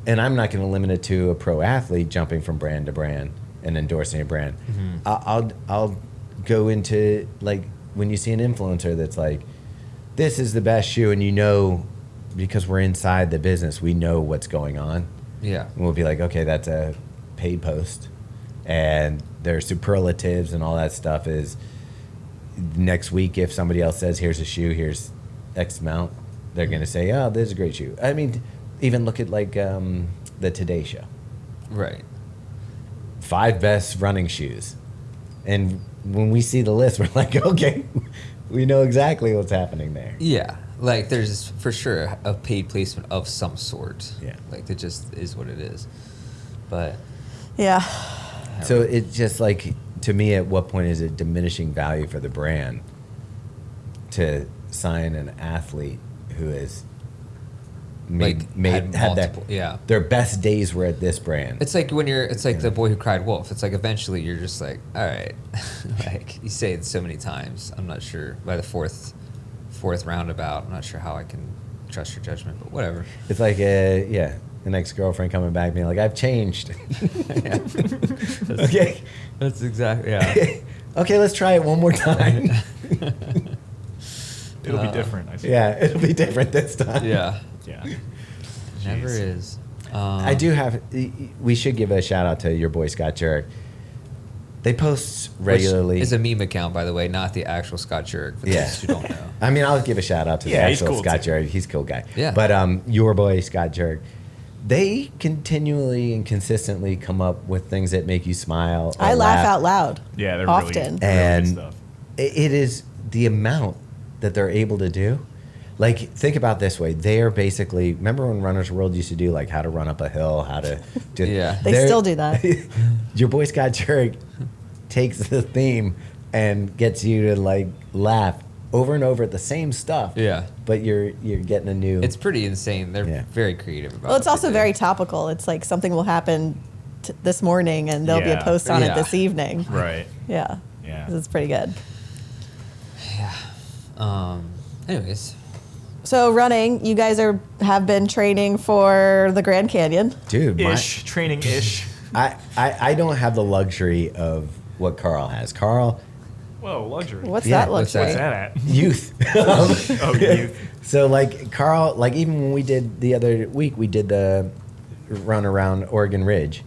and I'm not going to limit it to a pro athlete jumping from brand to brand and endorsing a brand. I'll go into like when you see an influencer that's like, this is the best shoe, and because we're inside the business, we know what's going on. Yeah. And we'll be like, okay, that's a paid post. And their superlatives and all that stuff is next week, if somebody else says, here's a shoe, here's X amount, they're going to say, oh, this is a great shoe. I mean, even look at like the Today Show. Right. 5 best running shoes. And when we see the list, we're like, okay, we know exactly what's happening there. Yeah. Like, there's for sure a paid placement of some sort. Yeah. Like, it just is what it is. But Yeah. So it's just like, to me, at what point is it diminishing value for the brand to sign an athlete who is had their best days were at this brand? it's like it's like the boy who cried wolf. It's like eventually you're just like, all right. Like, you say it so many times. I'm not sure by the fourth roundabout, I'm not sure how I can trust your judgment, but whatever. It's like an ex-girlfriend coming back being like, I've changed. Okay. That's exactly, yeah. Okay, let's try it one more time. It'll be different. I see. Yeah, it'll be different this time. Yeah. Yeah. Never Jeez. is. I do have, we should give a shout out to your boy Scott Jurek. They post regularly. It's a meme account, by the way, not the actual Scott Jurek, for those who don't know. I mean, I'll give a shout out to the he's actual cool Scott too. Jurek. He's a cool guy. Yeah. But your boy Scott Jurek, they continually and consistently come up with things that make you smile. Or I laugh out loud. Yeah, they're often. really good And stuff. it is the amount that they're able to do. Like, think about it this way. They are basically, remember when Runner's World used to do like how to run up a hill, how to do. Yeah. They They're- still do that. Your boy Scott Jurek takes the theme and gets you to like laugh over and over at the same stuff. Yeah. But you're getting a new. It's pretty insane. They're very creative about it. Well, it's also very topical. It's like something will happen this morning and there'll be a Yeah. post on it Yeah. this evening. Right. Yeah. Yeah. It's pretty good. Anyways. So running, you guys have been training for the Grand Canyon. dude. Training ish. I don't have the luxury of what Carl has. Carl, Whoa, luxury. What's Yeah, that what's luxury? What's that at? youth. Oh, youth. So like Carl, like even when we did the other week, we did the run around Oregon Ridge.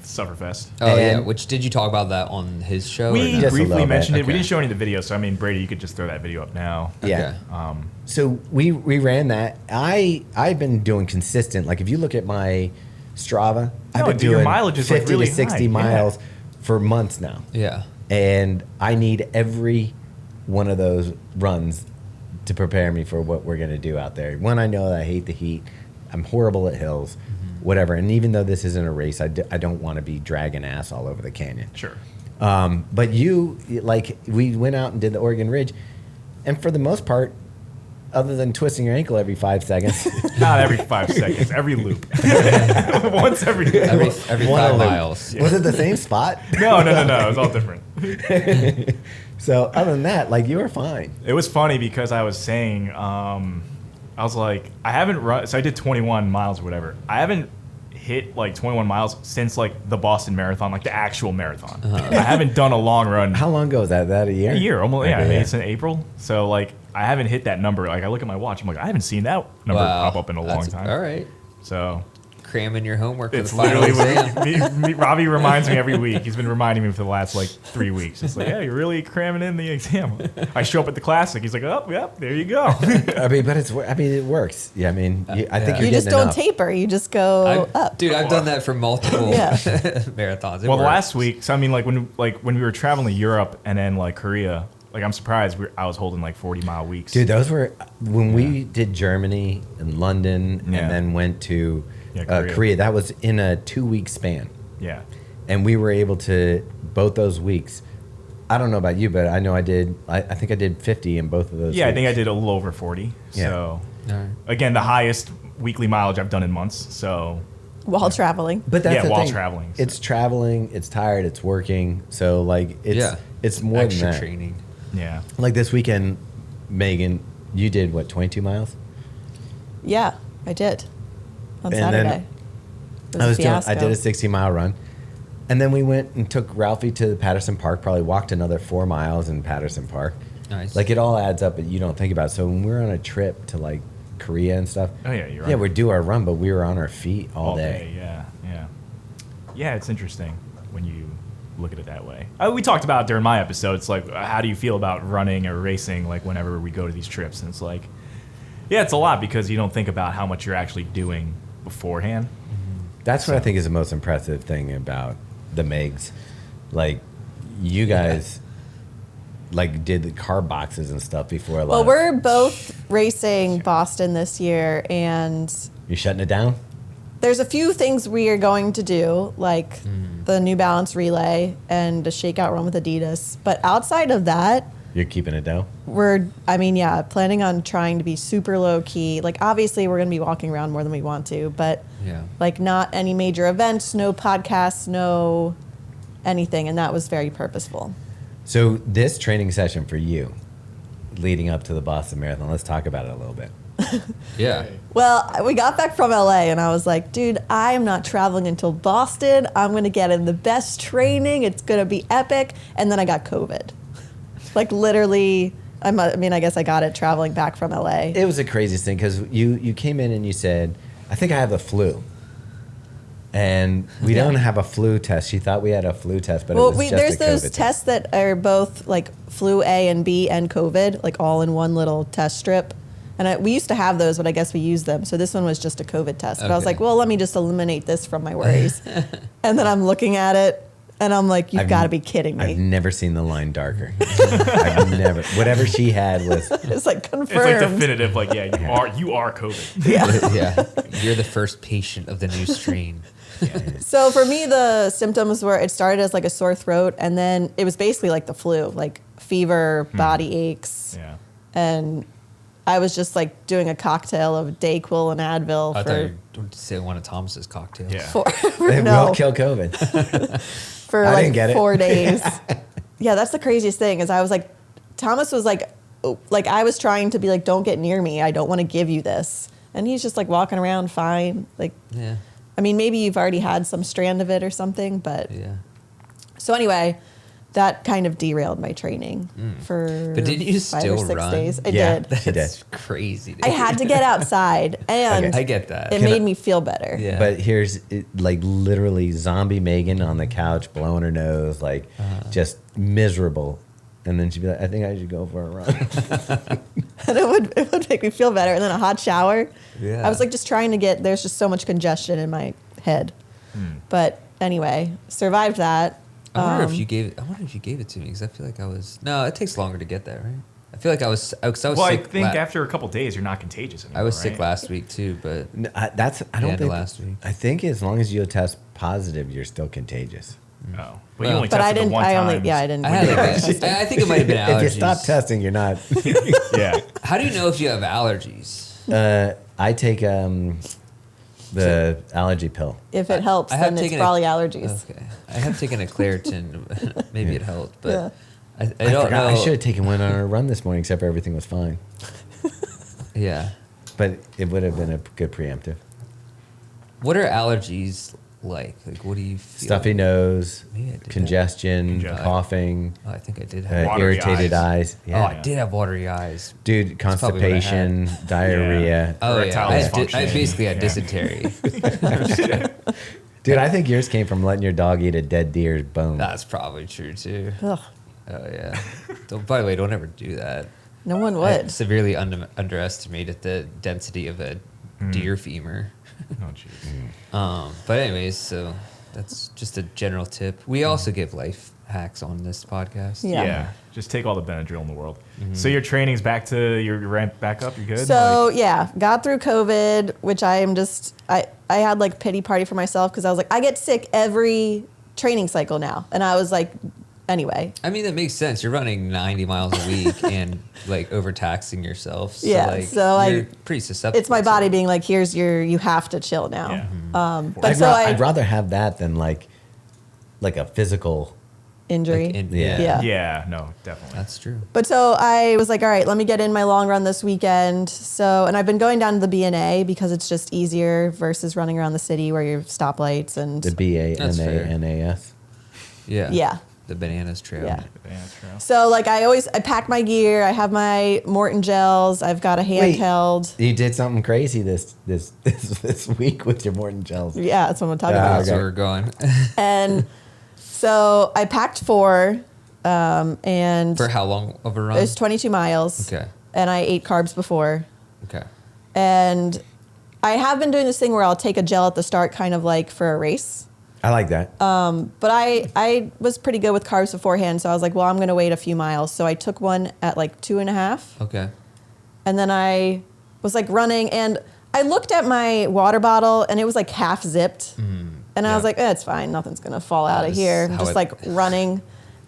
Sufferfest. Oh, yeah. And- Which, did you talk about that on his show? We or no? Just a briefly little bit. mentioned it. We Okay. didn't show any of the video, so I mean, Brady, you could just throw that video up now. Yeah. Okay. So we ran that. I've been doing consistent. Like if you look at my Strava, I've No, been dude, your doing mileage is, 50 like, really to 60 high. Yeah. miles for months now. Yeah. And I need every one of those runs to prepare me for what we're going to do out there. One, I know that I hate the heat. I'm horrible at hills, whatever. And even though this isn't a race, I don't want to be dragging ass all over the canyon. Sure. But we went out and did the Oregon Ridge. And for the most part, other than twisting your ankle every 5 seconds, Not every 5 seconds. Every loop. Once every loop. Every one 5 loop. miles. Was it the same spot? No. It was all different. So other than that, like you were fine. It was funny because I was saying, I was like, I haven't run. So I did 21 miles or whatever. I haven't hit like 21 miles since like the Boston Marathon, like the actual marathon. I haven't done a long run. How long ago was that? That a year? A year, almost. Yeah, Okay, I mean, it's in April. So like, I haven't hit that number. Like, I look at my watch. I'm like, I haven't seen that number pop up in a long That's- time. All right. So Cramming your homework for it's the final literally exam. what Robbie reminds me every week. He's been reminding me for the last like 3 weeks. It's like, yeah, you're really cramming in the exam. I show up at the classic. He's like, oh, yep, there you go. I mean, it works. Yeah, I mean, I think Yeah. you're You just getting don't enough. taper. You just go up. Dude, I've done that for multiple Yeah. marathons. It Well, works. last week, so I mean, when we were traveling to Europe and then like Korea, like I'm surprised I was holding like 40-mile weeks. Dude, those were when we did Germany and London Yeah. and then went to Korea. Korea. That was in a 2-week span. Yeah. And we were able to, both those weeks, I don't know about you, but I know I did. I think I did 50 in both of those. Yeah, I think I weeks. did a little over 40. Yeah. So, All right. again, the highest weekly mileage I've done in months. So, While traveling. But that's Yeah, the while thing. traveling, so. It's traveling. It's tired. It's working. So like it's more Extra than that. training. yeah. Like this weekend, Megan, you did what, 22 miles? Yeah, I did. On And then Saturday. It was a I fiasco. did a 60-mile run. And then we went and took Ralphie to Patterson Park, probably walked another 4 miles in Patterson Park. Nice. Like it all adds up, but you don't think about it. So when we're on a trip to like Korea and stuff, Oh, yeah, you're right. yeah, we do our run, but we were on our feet all day. Yeah, yeah. Yeah, it's interesting when you look at it that way. We talked about it during my episode. It's like, how do you feel about running or racing, like, whenever we go to these trips? And it's like, yeah, it's a lot because you don't think about how much you're actually doing beforehand. That's what I think is the most impressive thing about the Megs. Like, you guys, like, did the carb boxes and stuff before a lot. Well, we're both racing Boston this year, and You shutting it down? there's a few things we are going to do, like the New Balance relay and a shakeout run with Adidas. But outside of that, You're keeping it down? planning on trying to be super low key. Like, obviously, we're going to be walking around more than we want to, but Yeah. like, not any major events, no podcasts, no anything. And that was very purposeful. So this training session for you, leading up to the Boston Marathon, let's talk about it a little bit. Yeah. Well, we got back from LA and I was like, dude, I am not traveling until Boston. I'm going to get in the best training. It's going to be epic. And then I got COVID. Like, literally, I guess I got it traveling back from LA. It was the craziest thing because you came in and you said, I think I have the flu. And we Yeah. don't have a flu test. She thought we had a flu test, but Well, it was just there's a those COVID tests that are both like flu A and B and COVID, like all in one little test strip. And we used to have those, but I guess we used them. So this one was just a COVID test. But I was Okay. like, well, let me just eliminate this from my worries. And then I'm looking at it and I'm like, you've I've got to n- be kidding I've me. never seen the line darker. I've never. Whatever she had was. It's like It's like confirmed. definitive, like, yeah, you are COVID. Yeah. You're the first patient of the new strain. So for me, the symptoms were, it started as like a sore throat, and then it was basically like the flu, like fever, body aches, Yeah. and I was just like doing a cocktail of Dayquil and Advil I thought for you were to say one of Thomas's cocktails. Yeah. It no, will kill COVID. for I like didn't get it. 4 days. Yeah, that's the craziest thing. Is I was like, Thomas was like I was trying to be like, don't get near me. I don't want to give you this, and he's just like walking around fine. Like, Yeah. I mean, maybe you've already had some strand of it or something, but Yeah. so anyway, that kind of derailed my training for But didn't you 5 still or 6 run? days. I Yeah. did. She That's crazy. Dude. I had to get outside, and Okay. I get that. it Can made I- me feel better. Yeah. But here's like literally zombie Megan on the couch blowing her nose, like just miserable. And then she'd be like, I think I should go for a run. And it would make me feel better. And then a hot shower. Yeah. I was like just trying to get. There's just so much congestion in my head. But anyway, survived that. I wonder if you gave it. I wonder if you gave it to me because I feel like I was. No, it takes longer to get that, right? I feel like I was. Cause I was Well, I sick. think after a couple days, you're not contagious anymore. I was right? sick last week too, but I The don't end of think. last week. I think as long as you test positive, you're still contagious. Oh, but Well, you only But tested I didn't. the one I time. only. Yeah, I didn't. I had like. I think it might have been allergies. If you stop testing, you're not. Yeah. How do you know if you have allergies? I take the allergy pill. If it helps, I have then it's taken a- probably allergies. Okay, I have taken a Claritin. Maybe it helped, but Yeah. I I don't forgot. know. I should have taken one on a run this morning, except for everything was fine. Yeah. But it would have been a good preemptive. What are allergies like? Like, what do you feel? Stuffy nose, Maybe I did that. congestion, Congestion. coughing, Oh, I think I did have. Watery irritated eyes. Oh, Yeah. I did have watery eyes. Dude, probably what I had. constipation, diarrhea. Oh yeah, Erectile I dysfunction. basically had Yeah. dysentery. Dude, I think yours came from letting your dog eat a dead deer's bone. That's probably true too. Ugh, Oh yeah. By the way, don't ever do that. no one I would. severely underestimated the density of a deer femur. Oh, jeez. But anyways, so that's just a general tip. We also give life hacks on this podcast. Yeah. Yeah. Just take all the Benadryl in the world. So your training's back to your ramp back up. You good? So Like, yeah, got through COVID, which I am just I had like pity party for myself because I was like, I get sick every training cycle now, and I was like, anyway. I mean, that makes sense. You're running 90 miles a week and like overtaxing yourself. So, Yeah, like, so you're pretty susceptible. It's my to body it. being like, you have to chill now. Yeah. But I'd rather have that than like a physical. injury. Like, Yeah. Yeah, no, definitely. That's true. But so I was like, all right, let me get in my long run this weekend. So, and I've been going down to the B&A because it's just easier versus running around the city where you're stoplights and The That's fair. BANANAS. Yeah. yeah. The Bananas Trail. Yeah. Yeah, true. So like I pack my gear. I have my Morton gels. I've got a handheld. You did something crazy this week with your Morton gels. Yeah, that's what I'm talking Yeah, about. That's Okay. where we're going. And so I packed 4, and For how long of a run? it was 22 miles. Okay. And I ate carbs before. Okay. And I have been doing this thing where I'll take a gel at the start, kind of like for a race. I like that. But I was pretty good with carbs beforehand, so I was like, well, I'm going to wait a few miles. So I took one at like 2.5, Okay. and then I was like running, and I looked at my water bottle, and it was like half zipped, and I was yeah. like, it's fine, nothing's going to fall out of That's here. I'm how just it- like running,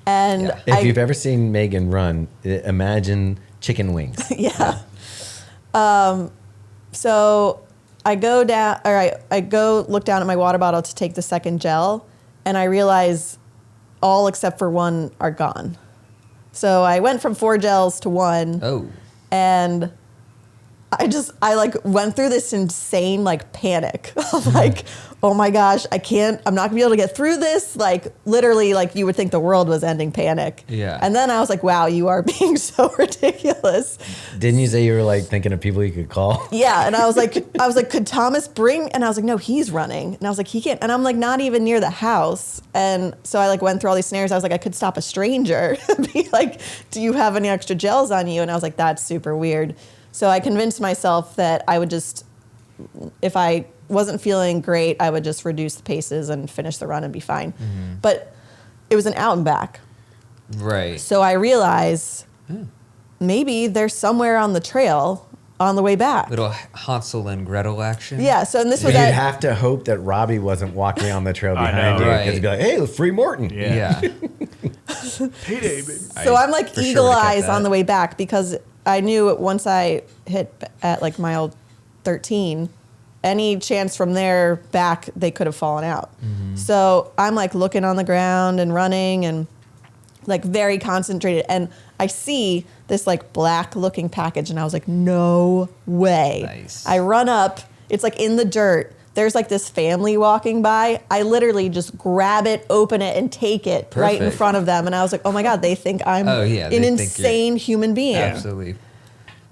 and Yeah. If you've ever seen Megan run, imagine chicken wings. yeah. So I go down, or I go look down at my water bottle to take the second gel, and I realize all except for one are gone. So I went from 4 gels to 1, Oh. and I like went through this insane like panic of like, oh my gosh, I'm not gonna be able to get through this. Like literally, like you would think the world was ending panic. Yeah. And then I was like, wow, you are being so ridiculous. Didn't you say you were like thinking of people you could call? Yeah, and I was like, could Thomas bring? And I was like, no, he's running. And I was like, he can't. And I'm like, not even near the house. And so I like went through all these scenarios. I was like, I could stop a stranger, and be like, do you have any extra gels on you? And I was like, that's super weird. So I convinced myself that I would just, if I wasn't feeling great, I would just reduce the paces and finish the run and be fine. But it was an out and back. Right. So I realized maybe there's somewhere on the trail on the way back. Little Hansel and Gretel action. Yeah, so and this was You'd at, have to hope that Robbie wasn't walking on the trail I behind know, you. right. Because he'd be like, hey, free Morton. Yeah. Payday, baby. so I'm like for sure eagle would've kept eyes that. on the way back because I knew once I hit at like mile 13, any chance from there back, they could have fallen out. So I'm like looking on the ground and running and like very concentrated. And I see this like black looking package and I was like, no way. Nice. I run up, it's like in the dirt. There's like this family walking by. I literally just grab it, open it, and take it right in Perfect. front of them. And I was like, oh my God, they think I'm Oh, yeah, they an think insane human being. Absolutely.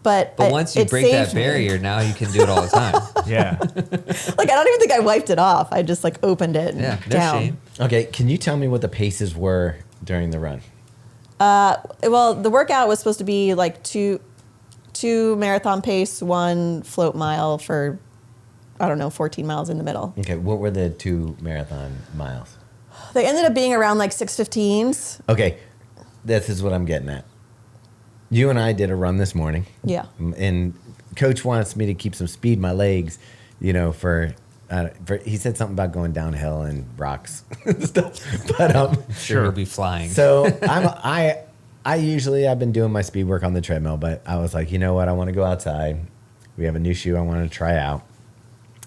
But But once you it break that saved me. barrier, now you can do it all the time. Yeah. Like, I don't even think I wiped it off. I just like opened it and Yeah. No down. shame. Okay, can you tell me what the paces were during the run? Well, the workout was supposed to be like two marathon pace, 1 float mile for, I don't know, 14 miles in the middle. Okay, what were the 2 marathon miles? They ended up being around like 6:15s. Okay, this is what I'm getting at. You and I did a run this morning. Yeah. And Coach wants me to keep some speed in my legs, you know, for he said something about going downhill and rocks and stuff. But Sure, we'll be flying. so I've been doing my speed work on the treadmill, but I was like, you know what? I want to go outside. We have a new shoe I want to try out.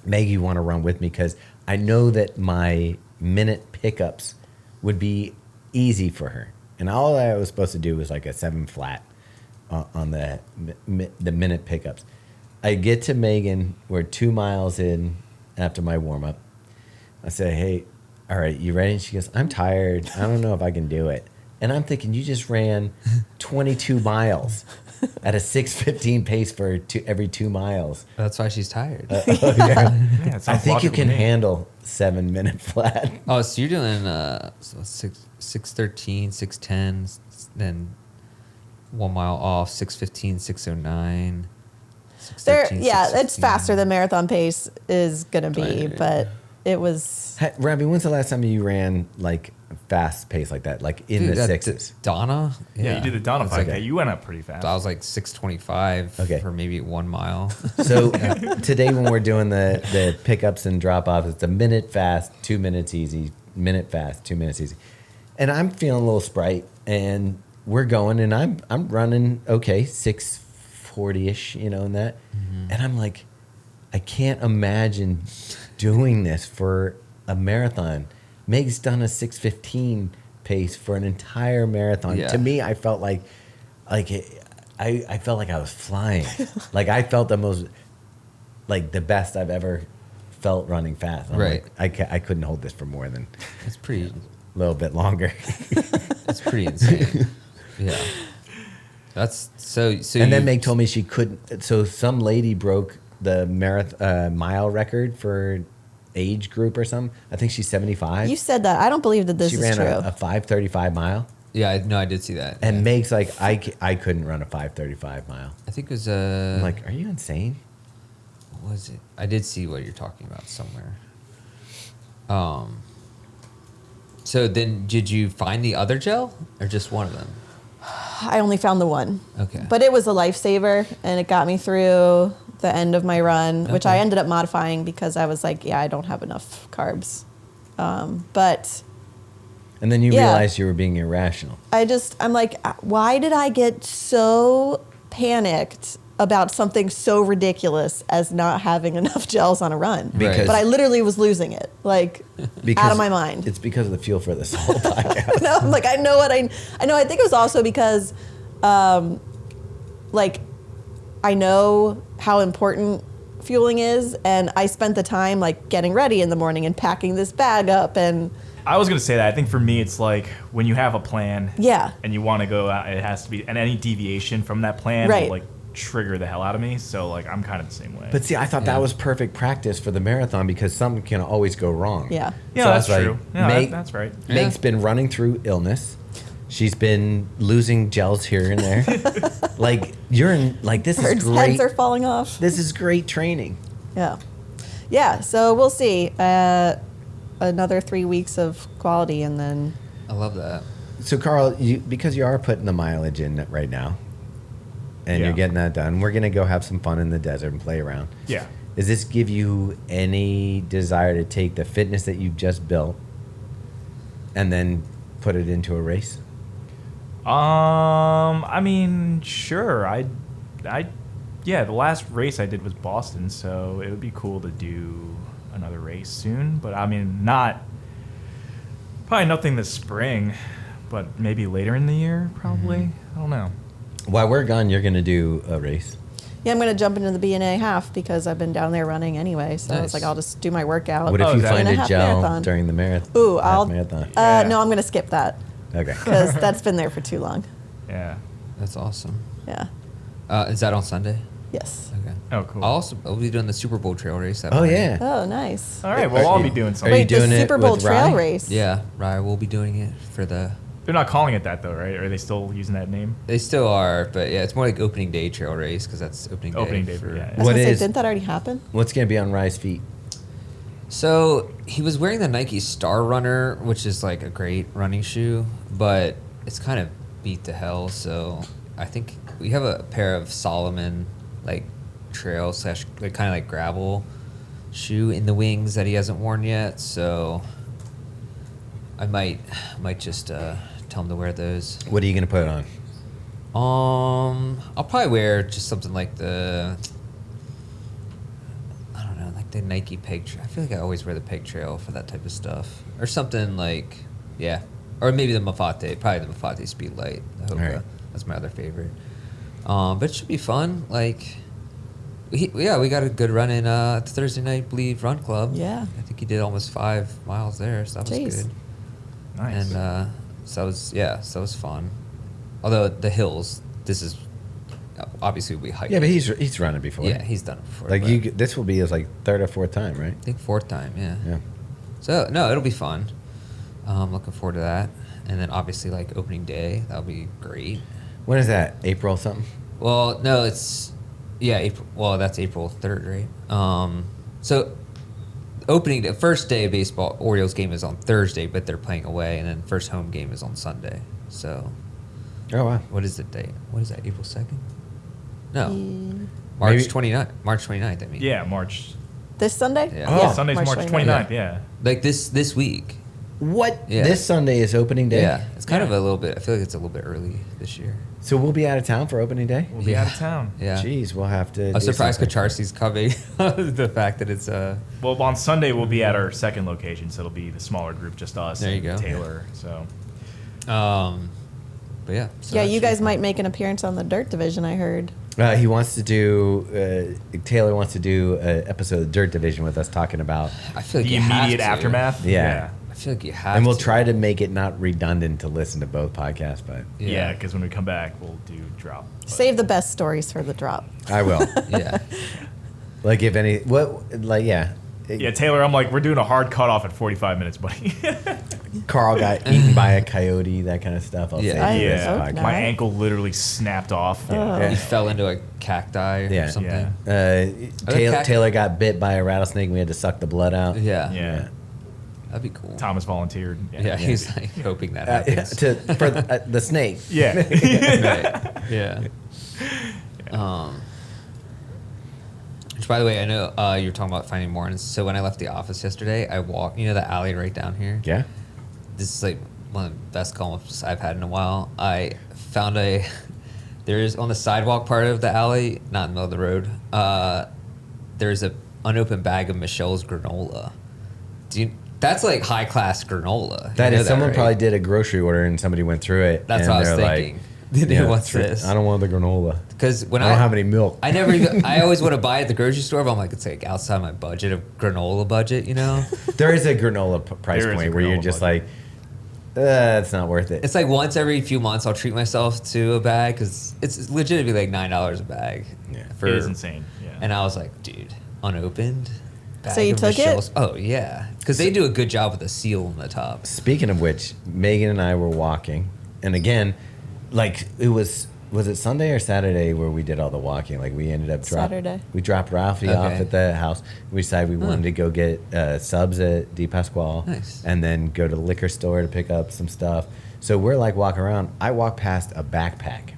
Maggie, you want to run with me because I know that my minute pickups would be easy for her. And all I was supposed to do was like a 7 flat on the minute pickups. I get to Megan, we're 2 miles in after my warm up. I say, hey, all right, you ready? And she goes, I'm tired. I don't know if I can do it. And I'm thinking, you just ran 22 miles at a 6:15 pace for every 2 miles. That's why she's tired. Yeah, it I sounds think you logical can to me. handle 7 minute flat. Oh, so you're doing 6:13, 6:10, then 1 mile off, 6:15, 6:09. There, 6:13, yeah, it's 6:16. faster than marathon pace is gonna be, Right. but it was. Hey, Robbie, when's the last time you ran like fast pace like that, like in Dude, the that- sixes? Donna? Yeah, you did the Donna It's 5K. like- You went up pretty fast. I was like 6:25 Okay. for maybe 1 mile. So today when we're doing the pickups and drop offs, it's a minute fast, 2 minutes easy, minute fast, 2 minutes easy. And I'm feeling a little Sprite, and we're going, and I'm running okay, 6:40ish, in that. And I'm like, I can't imagine doing this for a marathon. Meg's done a 6:15 pace for an entire marathon. Yeah. To me, I felt like I felt like I was flying. Like I felt the best I've ever felt running fast. I'm Right. like, I couldn't hold this for more than It's pretty. a little bit longer. It's pretty insane. Yeah. That's so. And then Meg told me she couldn't. So some lady broke the mile record for age group or something. I think she's 75. You said that. I don't believe that this She is ran true. a 5:35 mile. Yeah, I did see that. And yeah. Meg's like, I couldn't run a 5:35 mile. I think it was I'm like, are you insane? what was it? I did see what you're talking about somewhere. So then, did you find the other gel or just one of them? I only found the one. Okay. But it was a lifesaver, and it got me through the end of my run, which I Okay. ended up modifying because I was like, yeah, I don't have enough carbs. But And then you Yeah. realized you were being irrational. I'm like, why did I get so panicked about something so ridiculous as not having enough gels on a run? Because- But I literally was losing it, like out of my mind. It's because of the fuel for this whole podcast. No, I'm like, I know. I think it was also because, like, I know how important fueling is, and I spent the time like getting ready in the morning and packing this bag up, and I was gonna say that. I think for me, it's like when you have a plan, yeah, and you want to go out, it has to be, and any deviation from that plan Right. will like trigger the hell out of me. So like I'm kind of the same way. But see, I thought that was perfect practice for the marathon because something can always go wrong. yeah. yeah, So I that's was like, true. Yeah, Meg- that's right. Meg's been running through illness. She's been losing gels here and there. Like you're in. Like this is Birds' great. heads are falling off. This is great training. Yeah, yeah. So we'll see. Another 3 weeks of quality, and then I love that. So Carl, because you are putting the mileage in right now, and Yeah. you're getting that done, we're gonna go have some fun in the desert and play around. Yeah. Does this give you any desire to take the fitness that you've just built and then put it into a race? I mean, sure. Yeah, the last race I did was Boston, so it would be cool to do another race soon. But I mean, probably nothing this spring, but maybe later in the year, probably. I don't know. While we're gone, you're gonna do a race. yeah, I'm gonna jump into the B&A half because I've been down there running anyway. So I was Nice. like, I'll just do my workout. What if you is that- find And a a half gel marathon. during the marathon? Ooh, half marathon. Yeah. No, I'm gonna skip that Okay. because that's been there for too long. Yeah. That's awesome. Yeah. Is that on Sunday? Yes. Okay. Oh, cool. I'll be doing the Super Bowl trail race. That Oh morning. yeah. Oh, nice. All right, well, I'll be doing Are something. you Wait, doing the it Super Bowl with trail Rye? race. Yeah, Rye will be doing it for the. They're not calling it that, though, right? Are they still using that name? They still are, but yeah, it's more like opening day trail race because that's opening day. Opening day, for, yeah. I was What gonna say, is- didn't that already happen? What's gonna be on Rye's feet? So he was wearing the Nike Star Runner, which is like a great running shoe, but it's kind of beat to hell. So I think we have a pair of Solomon like trail / like kind of like gravel shoe in the wings that he hasn't worn yet. So I might just tell him to wear those. What are you gonna put on? I'll probably wear just something like the, I don't know, like the Nike Peg Trail. I feel like I always wear the Peg Trail for that type of stuff, or something like, yeah, or maybe the Mafate, probably the Mafate Speed Light. The Hoka. Alright. That's my other favorite. But it should be fun. Like, we got a good run in Thursday night Believe Run Club. Yeah. I think he did almost 5 miles there, so that was Jeez. good. Nice. And so that was fun. Although the hills, this is obviously we hike. Yeah, but he's running before. Yeah, he's done it before. Like but this will be his like third or fourth time, right? I think 4th time. Yeah. Yeah. So no, it'll be fun. Looking forward to that. And then obviously like opening day, that'll be great. When is that? April something? Well, no, it's April. Well, that's April 3rd, right? So the first day of baseball, Orioles game is on Thursday, but they're playing away, and then first home game is on Sunday. So Oh wow. what is the date? What is that? April 2nd? No, Mm. March Maybe- 29th. March 29th. I mean. yeah, March. This Sunday? Yeah. Oh. Sunday's March 29th, yeah. Like this week. What? Yeah. This Sunday is opening day? Yeah, it's kind of a little bit. I feel like it's a little bit early this year. So we'll be out of town for opening day? We'll be out of town. Yeah. Jeez, we'll have to. I'm do surprised something. Kacharski's coming. The fact that it's Well, on Sunday we'll be at our second location, so it'll be the smaller group, just us. There you and go. Taylor. So but yeah. So Yeah, that you should guys be might fun. make an appearance on the Dirt Division, I heard. He wants to do. Taylor wants to do an episode of Dirt Division with us talking about. I feel like the you have immediate to. aftermath. Yeah. I feel like you have. And we'll to. try to make it not redundant to listen to both podcasts, but Yeah, because when we come back, we'll do drop. But Save the best stories for the drop. I will. Yeah. Like if any, yeah. Yeah, Taylor, I'm like, we're doing a hard cutoff at 45 minutes, buddy. Carl got eaten by a coyote, that kind of stuff. I'll Yeah. say. I for this hope podcast. not. My ankle literally snapped off. Yeah. He fell into a cacti Yeah. or something. Yeah. Taylor got bit by a rattlesnake. We had to suck the blood out. Yeah. Yeah. That'd be cool. Thomas volunteered. Yeah, he's like hoping that happens. For the snake. Yeah. Right. Yeah. Which, by the way, I know you were talking about finding mornings. So when I left the office yesterday, I walked. You know the alley right down here. Yeah. This is like one of the best columns I've had in a while. I found there's on the sidewalk part of the alley, not in the middle of the road. There's a unopened bag of Michelle's granola. That's like high class granola. You That know is, someone right? probably did a grocery order and somebody went through it. That's and what I was they're like, thinking. Dude, yeah, what's this? I don't want the granola. Because when I don't have any milk. I never even. I always want to buy at the grocery store, but I'm like, it's like outside my budget of granola budget, you know. There is a granola price There is a point where you're granola just budget. like, it's not worth it. It's like once every few months I'll treat myself to a bag because it's legitimately like $9 a bag. Yeah. For, It is insane. Yeah. And I was like, dude, unopened. So you bag of took it? Michelle's- Oh yeah, because they do a good job with the seal on the top. Speaking of which, Megan and I were walking, and again, like it was it Sunday or Saturday where we did all the walking? Like we ended up Saturday. We dropped Ralphie off Okay. at the house. We decided we wanted to go get subs at Di Pasquale, Nice. and then go to the liquor store to pick up some stuff. So we're like walking around. I walk past a backpack,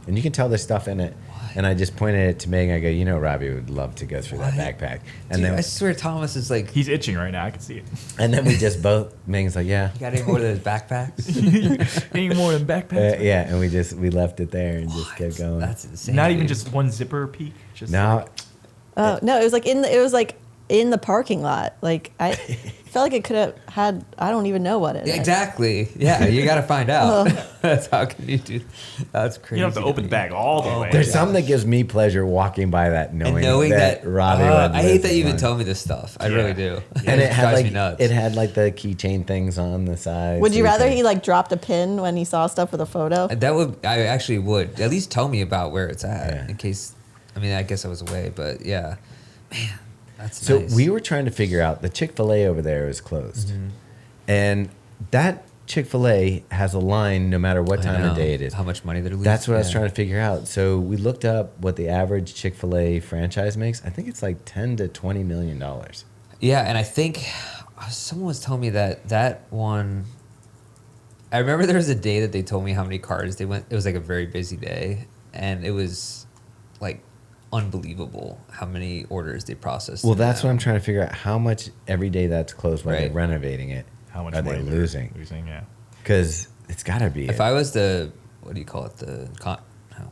and you can tell there's stuff in it. And I just pointed it to Megan. I go, you know, Robbie would love to go through that What? backpack. And Dude, then I swear Thomas is like, He's itching right now. I can see it. and then we just both. Megan's like, yeah. you got any more of those backpacks? Any more than backpacks? Yeah, and we left it there and just kept going. That's insane. Not even dude. just one zipper peak. Just Now, Oh no, it was like in the parking lot. Like I felt like it could have had I don't even know what it. Exactly. Yeah, you got to find out. That's how can you do? That's crazy. you don't have to open the bag all the way. there's something that gives me pleasure walking by that, And knowing, knowing that, Robbie would I hate that listen you even on. tell me this stuff. I Yeah. really do. And it had drives me like nuts. it had like the keychain things on the side. Would so you rather could- he like dropped a pin when he saw stuff with a photo? That would I actually would at least tell me about where it's at Yeah. in case. I mean, I guess I was away, but yeah, man, that's So nice. we were trying to figure out the Chick-fil-A over there is closed, Mm-hmm. and that Chick-fil-A has a line no matter what I time know of day it is. How much money they're losing? That's what I was Yeah. trying to figure out. So we looked up what the average Chick-fil-A franchise makes. I think it's like $10 to $20 million. Yeah, and I think someone was telling me that one. I remember there was a day that they told me how many cars they went. It was like a very busy day, and it was like unbelievable how many orders they processed. Well, in that's that. what I'm trying to figure out. How much every day that's closed while they're Right. renovating it? How much are money they they're losing? Yeah. Because it's got to be. If I was the, what do you call it?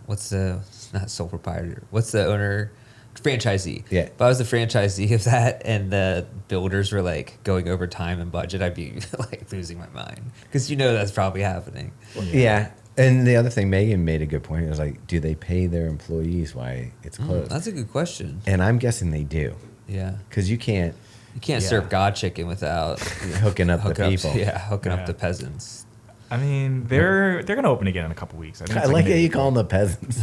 What's the, not sole proprietor? What's the owner? Franchisee. Yeah. If I was the franchisee of that and the builders were like going over time and budget, I'd be like losing my mind. Because you know that's probably happening. Yeah. And the other thing, Megan made a good point. It was like, do they pay their employees why it's closed? That's a good question. And I'm guessing they do. Yeah. Because you can't You can't Yeah. serve God chicken without hooking up the people. hooking Yeah. up the peasants. I mean, they're gonna open again in a couple weeks. think I it's like how maybe- you call them the peasants.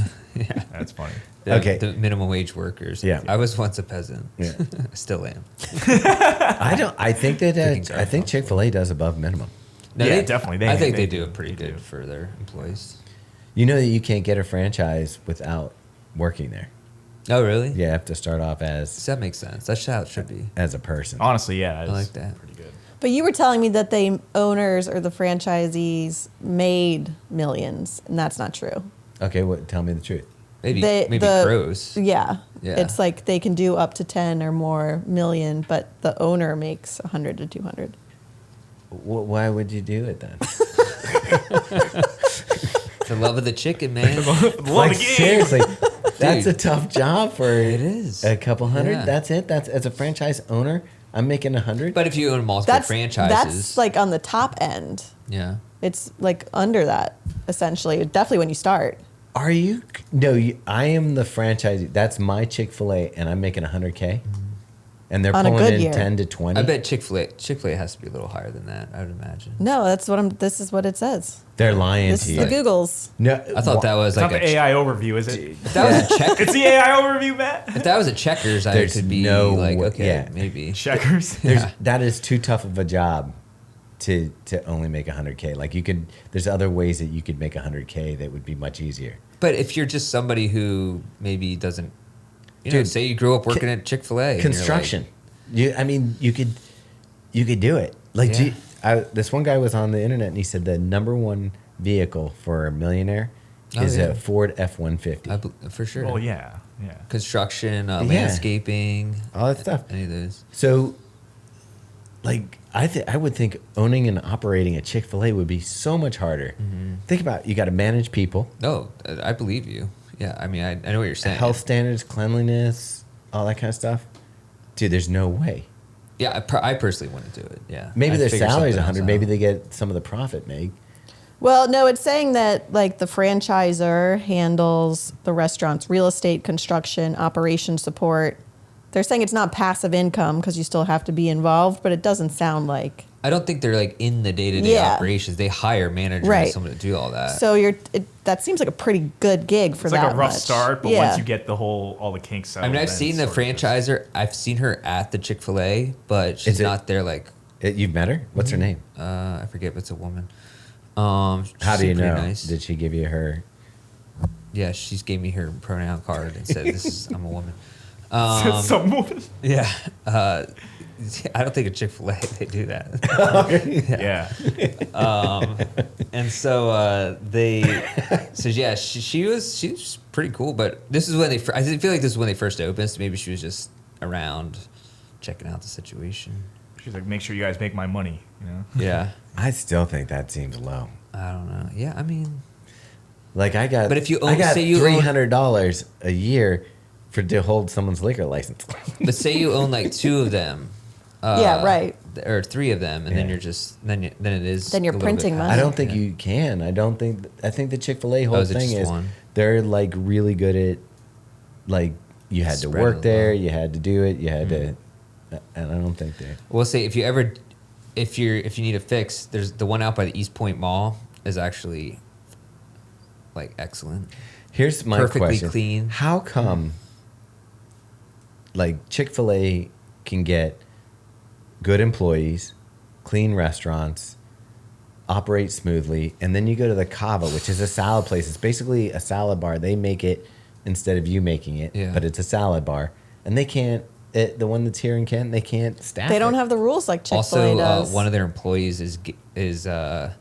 That's funny. Okay. The minimum wage workers. Yeah. I was once a peasant. Yeah. I still am. I think that Cooking I think Chick-fil-A does above minimum. No, Yeah, definitely. I think they they do do. it pretty They good do. for their employees. You know that you can't get a franchise without working there. Oh, really? You have to start off So that makes sense. That's how it should be. as a person. Honestly, yeah, it's I like that. pretty good. But you were telling me that the owners or the franchisees made millions, and that's not true. Okay, tell me the truth. Maybe The pros. Yeah. Yeah. It's like they can do up to 10 or more million, but the owner makes 100 to 200. Why would you do it then? The love of the chicken, man. Like seriously, that's a tough job for It is. a couple hundred. Yeah. That's it. That's as a franchise owner, I'm making 100. But if you own multiple That's franchises, like on the top end. yeah. It's like under that, essentially. Definitely when you start. Are you? No, I am the franchisee. That's my Chick-fil-A, and I'm making 100K, and they're On a pulling good in year. 10 to 20. I bet Chick-fil-A has to be a little higher than that, I would imagine. No, this is what it says. They're lying This to is you. the Googles. No, I thought that was It's like not the AI overview, is it? if that was a check. It's the AI overview, Matt. If that was a Checkers, I There's could be no like, way- okay, yeah. maybe. Checkers. Yeah. That is too tough of a job to only make 100K. Like there's other ways that you could make 100K that would be much easier. But if you're just somebody who maybe doesn't, you know, Dude, say you grew up working at Chick-fil-A. and you're Construction. You could do it. Like Yeah. this one guy was on the internet and he said the number one vehicle for a millionaire is yeah. a Ford F-150. For sure. Well, yeah. Construction, landscaping, All that stuff. any of those. So, like, I would think owning and operating a Chick-fil-A would be so much harder. Think about it. You got to manage people, No, I believe you. Yeah, I mean, I know what you're saying. health standards, cleanliness, all that kind of stuff. Dude, there's no way. Yeah, I personally wouldn't do it. Yeah. Maybe I'd their figure salary's something else 100. Maybe out. they get some of the profit make. Well, no, it's saying that like the franchisor handles the restaurant's real estate, construction, operation support. They're saying it's not passive income because you still have to be involved, but it doesn't sound like. I don't think they're like in the day-to-day Yeah. operations. They hire managers, Right. someone to do all that. So that seems like a pretty good gig for It's that like a rough much. start, but Yeah. once you get all the kinks out. I mean, I've then seen it's the sort of just- franchiser. I've seen her at the Chick-fil-A, but she's Is it- not there. Like, You've met her? What's her name? I forget, but it's a woman. How She's do you pretty know? Nice. Did she give you her? Yeah, she's gave me her pronoun card and said, I'm a woman. Some woman. Yeah. I don't think at Chick-fil-A they do that. Yeah. And so she was pretty cool. But this is when I feel like this is when they first opened. So maybe she was just around checking out the situation. She's like, make sure you guys make my money. You know. Yeah. I still think that seems low. I don't know. Yeah, I mean, Like I got, But if you I own- got say you own- $300 a year to hold someone's liquor license. but say you own like two of them. Yeah, right. Or three of them, and then Yeah. you're just then it is. Then you're a little bit printing money. I don't think Yeah. you can. I think the Chick-fil-A whole Oh, is it thing just is one? they're like really good at like you had to Spread work it there, along. you had to do it, you had to, and I don't think they. We'll say if you need a fix, there's the one out by the East Point Mall is actually like excellent. Here's my Perfectly question: clean. How come, like Chick-fil-A can get good employees, clean restaurants, operate smoothly, and then you go to the Cava, which is a salad place. It's basically a salad bar. They make it instead of you making it, Yeah. but it's a salad bar, and they can't. The one that's here in Kent, they can't staff. They don't it. have the rules like Chick-fil-A Also, does. one of their employees is I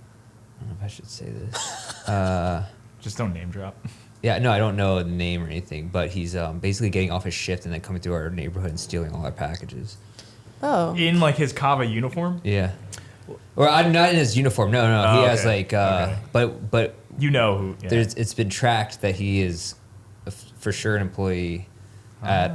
don't know if I should say this. Just don't name drop. Yeah, no, I don't know the name or anything, but he's basically getting off his shift and then coming through our neighborhood and stealing all our packages. Oh. In like his Kava uniform. Yeah. Or I'm not in his uniform. No, Oh, he has okay. like, Okay. but You know who. Yeah. it's been tracked that he is for sure an employee at,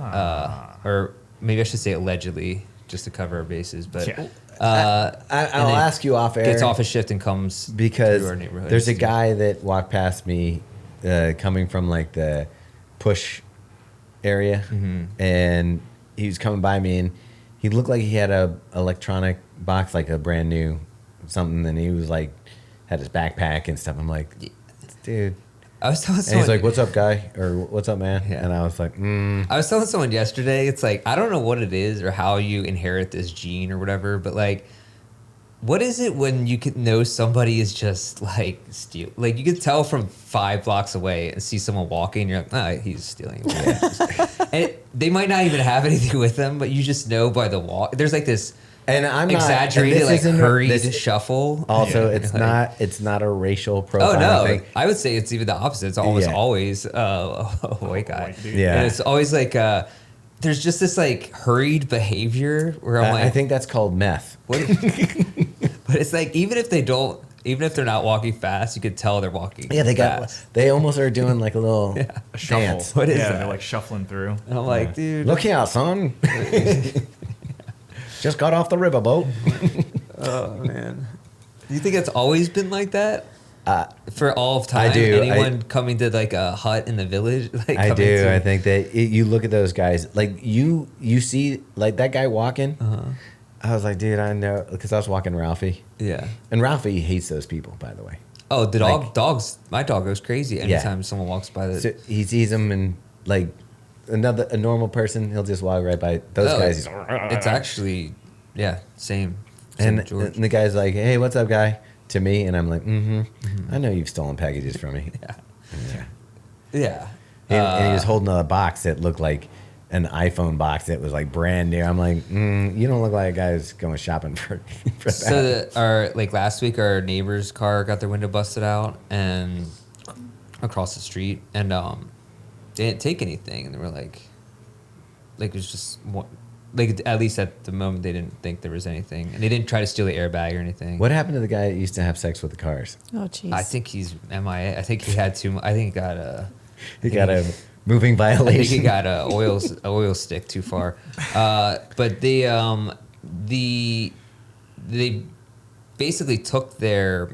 or maybe I should say allegedly, just to cover our bases. But Yeah. I'll and then ask you off air. gets off his shift and comes because through our neighborhood. there's a guy that walked past me coming from like the push area, and he was coming by me, and he looked like he had a electronic box, like a brand new something, and he was like had his backpack and stuff. I'm like, dude. I was telling And someone, he's like, "What's up, guy?" or "What's up, man?" Yeah. And I was like, I was telling someone yesterday, it's like, I don't know what it is or how you inherit this gene or whatever, but like, what is it when you can know somebody is just like steal? Like you can tell from 5 blocks away and see someone walking, and you're like, ah, he's stealing. And they might not even have anything with them, but you just know by the walk. There's like this and I'm exaggerated, not, and like this isn't- hurried this- shuffle. Also, Yeah. it's Like- it's not a racial Oh profile no! thing. I would say it's even the opposite. It's almost Yeah. always a white guy. White dude. Yeah. And it's always like there's just this like hurried behavior where I'm like, I think that's called meth. what? But it's like even if they're not walking fast, you could tell they're walking. Yeah, fast. they almost are doing like a little A shuffle. dance. What is yeah, that? they're like shuffling through. And I'm like, dude. Look out, son. Just got off the riverboat. Oh man. Do you think it's always been like that? For all of time? I do. Anyone coming to like a hut in the village? Like I coming do. to- I think that you look at those guys, like you see like that guy walking. I was like, dude, I know, because I was walking Ralphie. Yeah. And Ralphie hates those people, by the way. Oh, the Like- dogs. My dog goes crazy anytime someone walks by the. So he sees them and like a normal person, he'll just walk right by those guys. He's, It's actually, yeah, same. Same and, with George. and the guy's like, hey, what's up, guy? To me, and I'm like, I know you've stolen packages from me. Yeah. Yeah. And he was holding a box that looked like an iPhone box that was like brand new. I'm like, you don't look like a guy who's going shopping for that. So last week, our neighbor's car got their window busted out and across the street, and they didn't take anything, and they were like it was just like at least at the moment they didn't think there was anything, and they didn't try to steal the airbag or anything. What happened to the guy that used to have sex with the cars? Oh, jeez. I think he's MIA. I think he had too. I think he got a. He got a moving I think violation. he got a oil stick too far. But they basically took their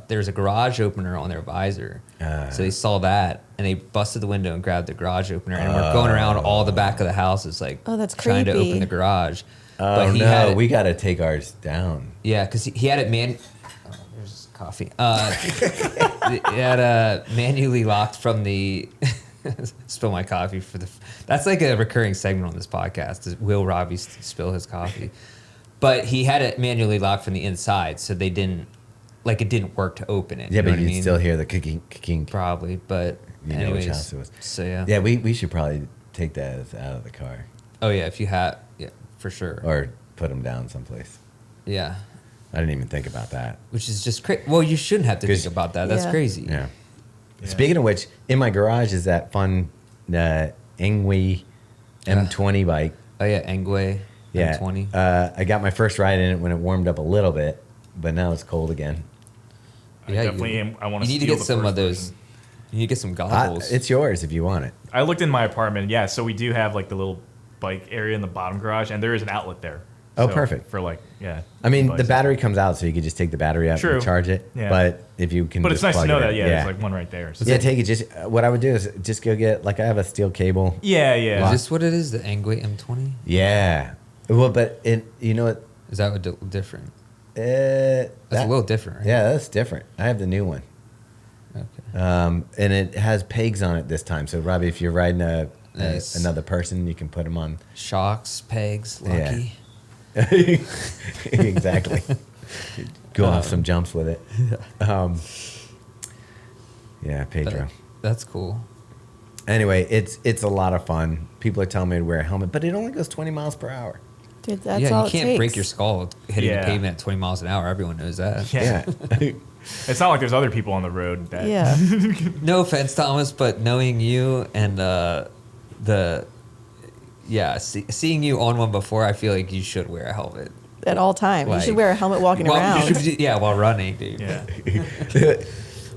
there's a garage opener on their visor, so they saw that and they busted the window and grabbed the garage opener and were going around all the back of the houses like Oh, that's trying to creepy. open the garage. Oh But he no, had it, we got to take ours down. yeah, because he had it oh, there's coffee. He had manually locked from the. Spill my coffee for the. That's like a recurring segment on this podcast. Is will Robbie spill his coffee? But he had it manually locked from the inside, so they didn't. Like it didn't work to open it. Yeah, you know but what I you mean? still hear the kicking. Probably, but You know which anyways. house it was. So yeah. Yeah, we should probably take that out of the car Oh yeah, if you have, yeah, for sure. or put them down someplace. Yeah, I didn't even think about that. which is just crazy. Well, you shouldn't have to 'Cause- think about that. That's Yeah. crazy. Yeah. Yeah. Speaking of which, in my garage is that fun Ingwe M20 bike. Oh yeah, Engwe. Yeah. M20. I got my first ride in it when it warmed up a little bit, but now it's cold again. I Yeah, definitely am. I want You to need to steal get the some first of those. version. You need to get some goggles. It's yours if you want it. I looked in my apartment. Yeah, so we do have like the little bike area in the bottom garage, and there is an outlet there. Oh, So, perfect. For like, yeah. I mean, the devices. battery comes out, so you could just take the battery out True. and charge it. Yeah. But if you can, But just it's nice to plug know it that. in. Yeah, there's like one right there. So Yeah, take it. Just what I would do is just go get like I have a steel cable. yeah, yeah. Is this what it is? The Engwe M20? Yeah. Well, but you know what? Is that what different? That's That's a little different, right? Yeah, that's different. I have the new one. Okay. And it has pegs on it this time. So, Robbie, if you're riding Nice. another person, you can put them on. Shocks, pegs, Yeah. lucky. Exactly. Go off some jumps with it. Yeah, Pedro. That's cool. Anyway, it's a lot of fun. People are telling me to wear a helmet, but it only goes 20 miles per hour. Dude, that's yeah, all you it can't takes. break your skull hitting Yeah. the pavement at 20 miles an hour. Everyone knows that. Yeah. Yeah. It's not like there's other people on the road that. Yeah. No offense, Thomas, but knowing you and seeing you on one before, I feel like you should wear a helmet. At all times. You Like- should wear a helmet walking around. While running, dude. Yeah.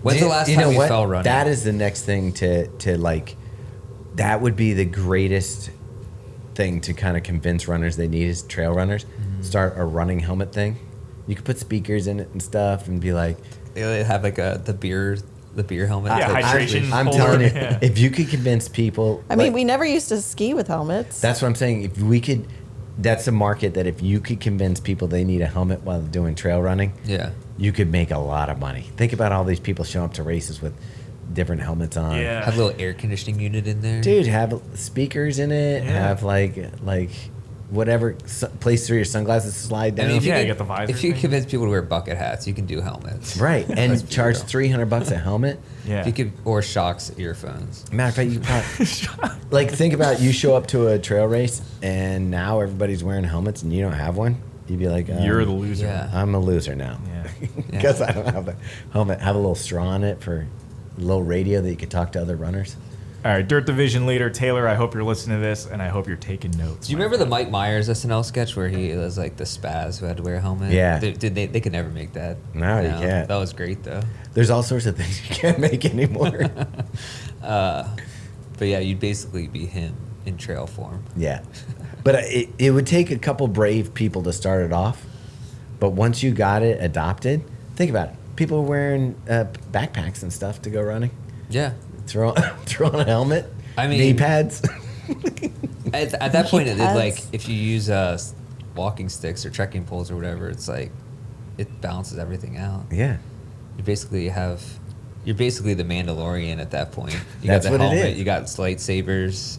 When's the last time you fell running? That is the next thing to like. That would be the greatest thing to kind of convince runners they need is trail runners. Mm-hmm. Start a running helmet thing. You could put speakers in it and stuff, and be like, They have like the beer helmet. Yeah, type hydration. shit. I'm holder, telling you, yeah. if you could convince people, I mean, like, we never used to ski with helmets. that's what I'm saying. If we could, that's a market that if you could convince people they need a helmet while doing trail running, Yeah. you could make a lot of money. Think about all these people showing up to races with different helmets on. Yeah. Have a little air conditioning unit in there. Dude, have speakers in it. Yeah. Have like whatever place through your sunglasses slide I down. mean, if you Yeah, could- you got the visor If you thing. convince people to wear bucket hats, you can do helmets. Right, and Let's be charge real. $300 a helmet. Yeah. If you could, or Shocks earphones. Matter of fact, you probably like think about you show up to a trail race and now everybody's wearing helmets and you don't have one. You'd be like, You're the loser. Yeah. I'm a loser now Yeah. because I don't have the helmet. Have a little straw on it for a little radio that you could talk to other runners. All right, Dirt Division leader Taylor, I hope you're listening to this, and I hope you're taking notes. Do you remember the Mike Myers SNL sketch where he was like the spaz who had to wear a helmet? Yeah. They could never make that. No, you can't. That was great though. There's all sorts of things you can't make anymore. But yeah, you'd basically be him in trail form. Yeah. But it would take a couple brave people to start it off. But once you got it adopted, think about it. People are wearing backpacks and stuff to go running. Yeah. Throw on a helmet. I mean, knee pads. At that point, it pads. like if you use walking sticks or trekking poles or whatever, it's like it balances everything out. Yeah. You're basically the Mandalorian at that point. You That's got the what it helmet, is. you got lightsabers.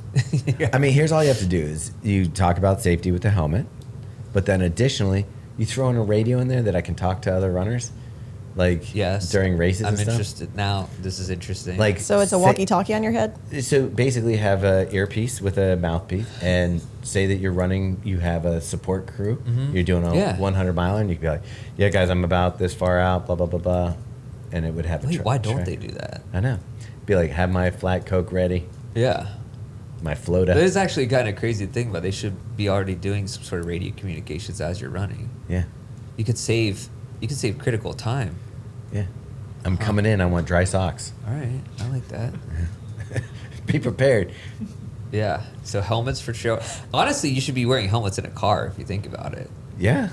I mean, here's all you have to do is you talk about safety with the helmet, but then additionally, you throw in a radio in there that I can talk to other runners, like Yes. during races I'm and stuff. interested now. This is interesting. Like So it's a say- walkie-talkie on your head? So basically, have a earpiece with a mouthpiece, and say that you're running. You have a support crew. You're doing a Yeah. 100 miler, and you can be like, "Yeah, guys, I'm about this far out." Blah blah blah blah, and it would have a. Wait, why don't they do that? I know. Be like, have my flat Coke ready, Yeah. my Flota. That is actually kind of crazy to think about. They should be already doing some sort of radio communications as you're running. Yeah, You could save critical time. yeah. I'm coming in. I want dry socks. All right, I like that. Be prepared. Yeah. So helmets for trail. Honestly, you should be wearing helmets in a car if you think about it. Yeah.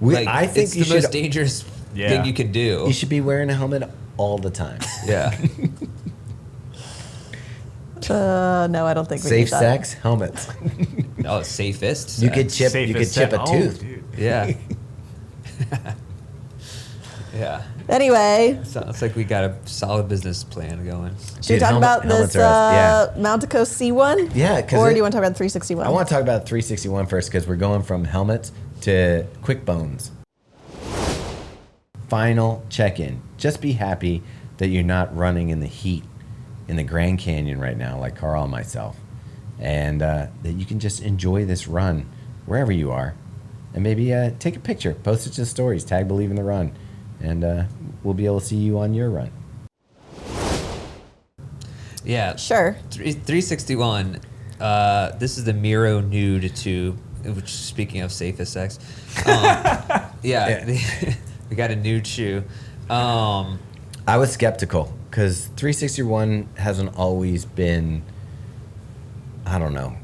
I think it's you the should. most dangerous Yeah. thing you can do. You should be wearing a helmet all the time. Yeah. No, I don't think we Safe need that. sex helmets. Oh, safest. You could sex. chip. You could Safest chip set- a tooth. dude. Yeah. Yeah. Anyway, Sounds like we got a solid business plan going. should we Dude, talk about helmets this are us. Mount Coast C1? Yeah, 'cause Or it- do you want to talk about the 361? I want to talk about 361 first because we're going from helmets to Quickbones. Final check-in. Just be happy that you're not running in the heat in the Grand Canyon right now, like Carl and myself, and that you can just enjoy this run wherever you are, and maybe take a picture, post it to the stories, tag Believe in the Run, and we'll be able to see you on your run. Yeah. Sure. 361. This is the Miro Nude 2, which, speaking of safest sex. Yeah. We got a nude shoe. I was skeptical because 361 hasn't always been, I don't know.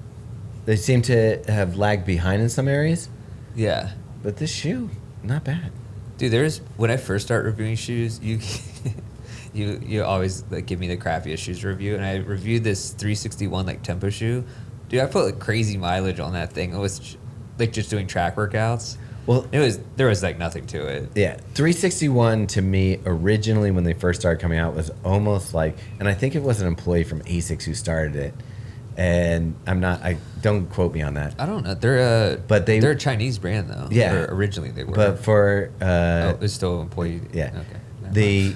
They seem to have lagged behind in some areas, Yeah. but this shoe, not bad. Dude, when I first start reviewing shoes, you always like give me the crappiest shoes to review, and I reviewed this 361 like tempo shoe. Dude, I put like crazy mileage on that thing. It was like just doing track workouts. Well, There was like nothing to it. yeah, 361 to me originally when they first started coming out was almost like, and I think it was an employee from ASICS who started it, and I don't quote me on that. I don't know. They're a Chinese brand though. Yeah. Or originally they were. But for it's still employee. yeah, Okay.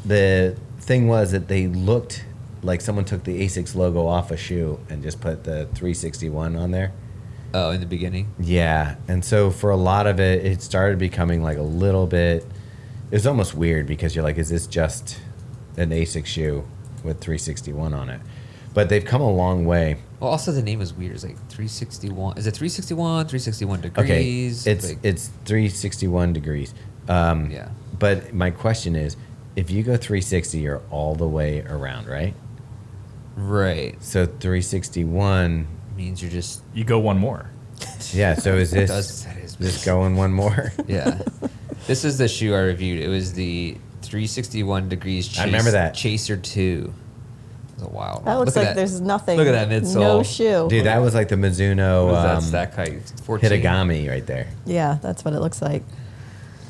the thing was that they looked like someone took the ASICS logo off a shoe and just put the 361 on there. Oh, in the beginning. Yeah, and so for a lot of it, it started becoming like a little bit. It was almost weird because you're like, is this just an ASICS shoe with 361 on it? But they've come a long way. Well, also the name is weird. It's like 361. Is it 361? 361 Okay, degrees? it's Like, it's 361 degrees. Yeah. But my question is, if you go 360, you're all the way around, right? Right. So 361. Means you're just You go one more. Yeah. So is that this is just going one more? yeah. This is the shoe I reviewed. It was the 361 degrees. I remember that. Chaser 2. It was a wild. That one. looks Look at like there's nothing. Look at that midsole. No shoe. Dude, that was like the Mizuno What is that stack height? 14. Hitagami right there. Yeah, that's what it looks like.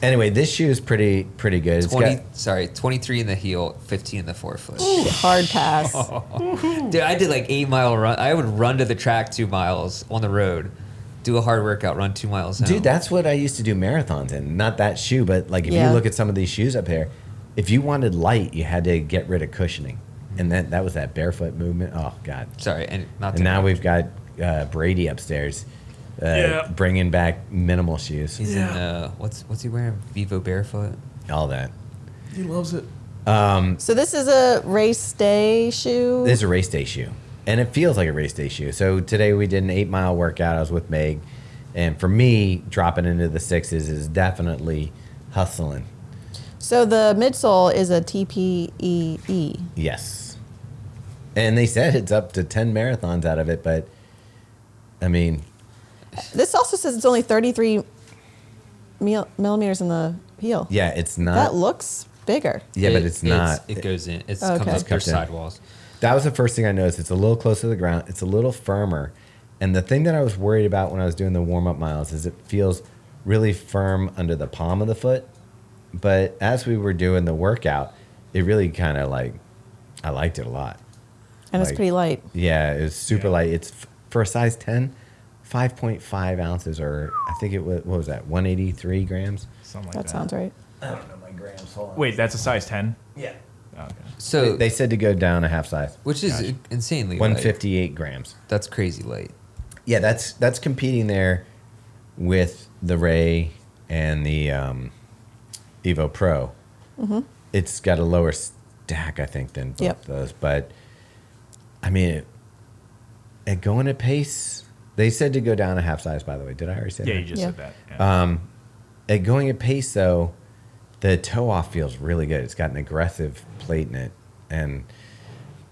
Anyway, this shoe is pretty good. It's 23 in the heel, 15 in the forefoot. Hard pass. Dude, I did like 8 mile run. I would run to the track 2 miles on the road, do a hard workout, run 2 miles home. Dude, that's what I used to do marathons in. Not that shoe, but like if Yeah. you look at some of these shoes up here, if you wanted light, you had to get rid of cushioning, and that was that barefoot movement. Oh God! Sorry, and not. And now we've got Brady upstairs, bringing back minimal shoes. He's in what's he wearing? Vivo barefoot. All that. He loves it. So this is a race day shoe. This is a race day shoe, and it feels like a race day shoe. So today we did an 8-mile workout. I was with Meg, and for me, dropping into the 6s is definitely hustling. So the midsole is a TPEE. Yes, and they said it's up to 10 marathons out of it, but I mean, This also says it's only 33 millimeters in the heel. yeah, it's not. That looks bigger. Yeah, but it's not. It goes in. It Okay. comes up your Cupped in. sidewalls. That was the first thing I noticed. It's a little closer to the ground. It's a little firmer. And the thing that I was worried about when I was doing the warm-up miles is it feels really firm under the palm of the foot. But as we were doing the workout, it really kind of like, I liked it a lot. And it's Like, pretty light. Yeah, it was super light. It's for a size 10, 5.5 ounces, or I think it was, what was that, 183 grams? Something like That sounds right. I don't know my grams. Hold on. Wait, that's a size 10? Yeah. Oh, okay. So, They said to go down a half size. which is Gotcha. insanely light. 158 grams. That's crazy light. Yeah, that's competing there with the Ray and the Evo Pro. Mm-hmm. It's got a lower stack, I think, than both Yep. those. But I mean, at going at pace, they said to go down a half size. By the way, did I already say Yeah, that? you just Yeah. said that. Yeah. At going at pace, though, the toe off feels really good. It's got an aggressive plate in it, and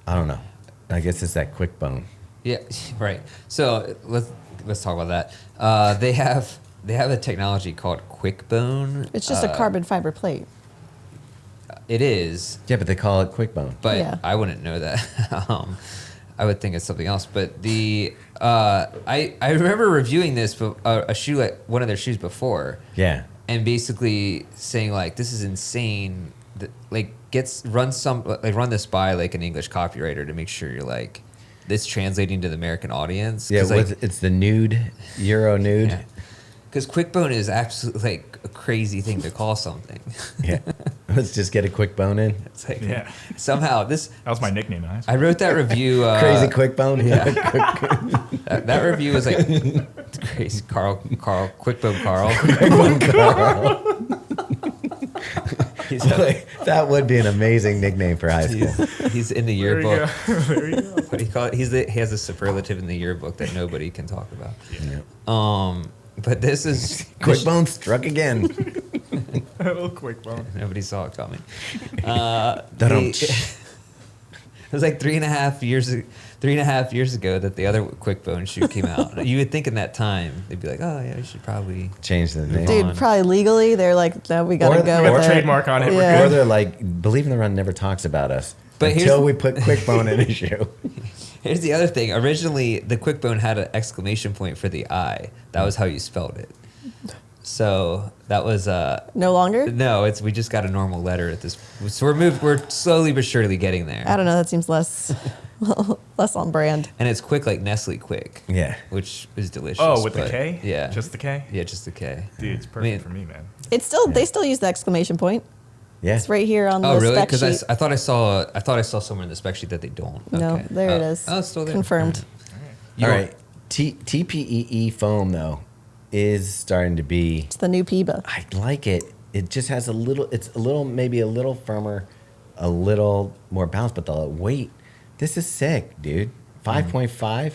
I don't know. I guess it's that Quickbone. Yeah, right. So let's talk about that. They have a technology called Quickbone. It's just a carbon fiber plate. It is, Yeah, but they call it Quickbone. but Yeah. I wouldn't know that. I would think it's something else. But the I remember reviewing this, but a shoe, like one of their shoes before, Yeah. and basically saying like, this is insane. That, like run this by like an English copywriter to make sure you're like this translating to the American audience. Yeah, 'Cause, like, it's the nude, Euro nude. yeah. Because Quickbone is absolutely like a crazy thing to call something. Yeah. Let's just get a quick bone in. It's like Yeah. somehow this. That was my nickname in high school. I wwrote that review. Crazy quick bone. That review was like crazy. Carl, Quickbone Carl. He's, That would be an amazing nickname for high school. he's in the There you yearbook. go. There you go. What do you call it? He has a superlative in the yearbook that nobody can talk about. Yeah. But this is Quick bone struck again. A little quick bone. Nobody saw it coming. Da-dum. It was like 3.5 years ago that the other Quickbone shoe came out. You would think in that time they'd be like, "Oh yeah, we should probably." Change the name. Dude, on. probably legally, they're like, no, we gotta Or- go we got with a it. trademark on it, we're Yeah. Or they're like, Believe in the Run never talks about us But here's- until we put quick bone in a shoe. Here's the other thing. Originally, the Quickbone had an exclamation point for the I. That was how you spelled it. So that was No longer? no. We just got a normal letter at this. So we're slowly but surely getting there. I don't know. That seems less on brand. And it's quick like Nestle Quick. Yeah. Which is delicious. Oh, with the but K? Yeah. Just the K? Yeah, just the K. Dude, it's perfect I mean- for me, man. It's still they still use the exclamation point. Yeah. It's right here on the Oh, really? spec Because sheet. I thought I saw somewhere in the spec sheet that they don't. No, Okay. there it is. Oh, it's still there. Confirmed. You All don't- right. TPEE foam, though, is starting to be. It's the new PIBA. I like it. It just has maybe a little firmer, a little more bounce, but the weight, this is sick, dude. 5.5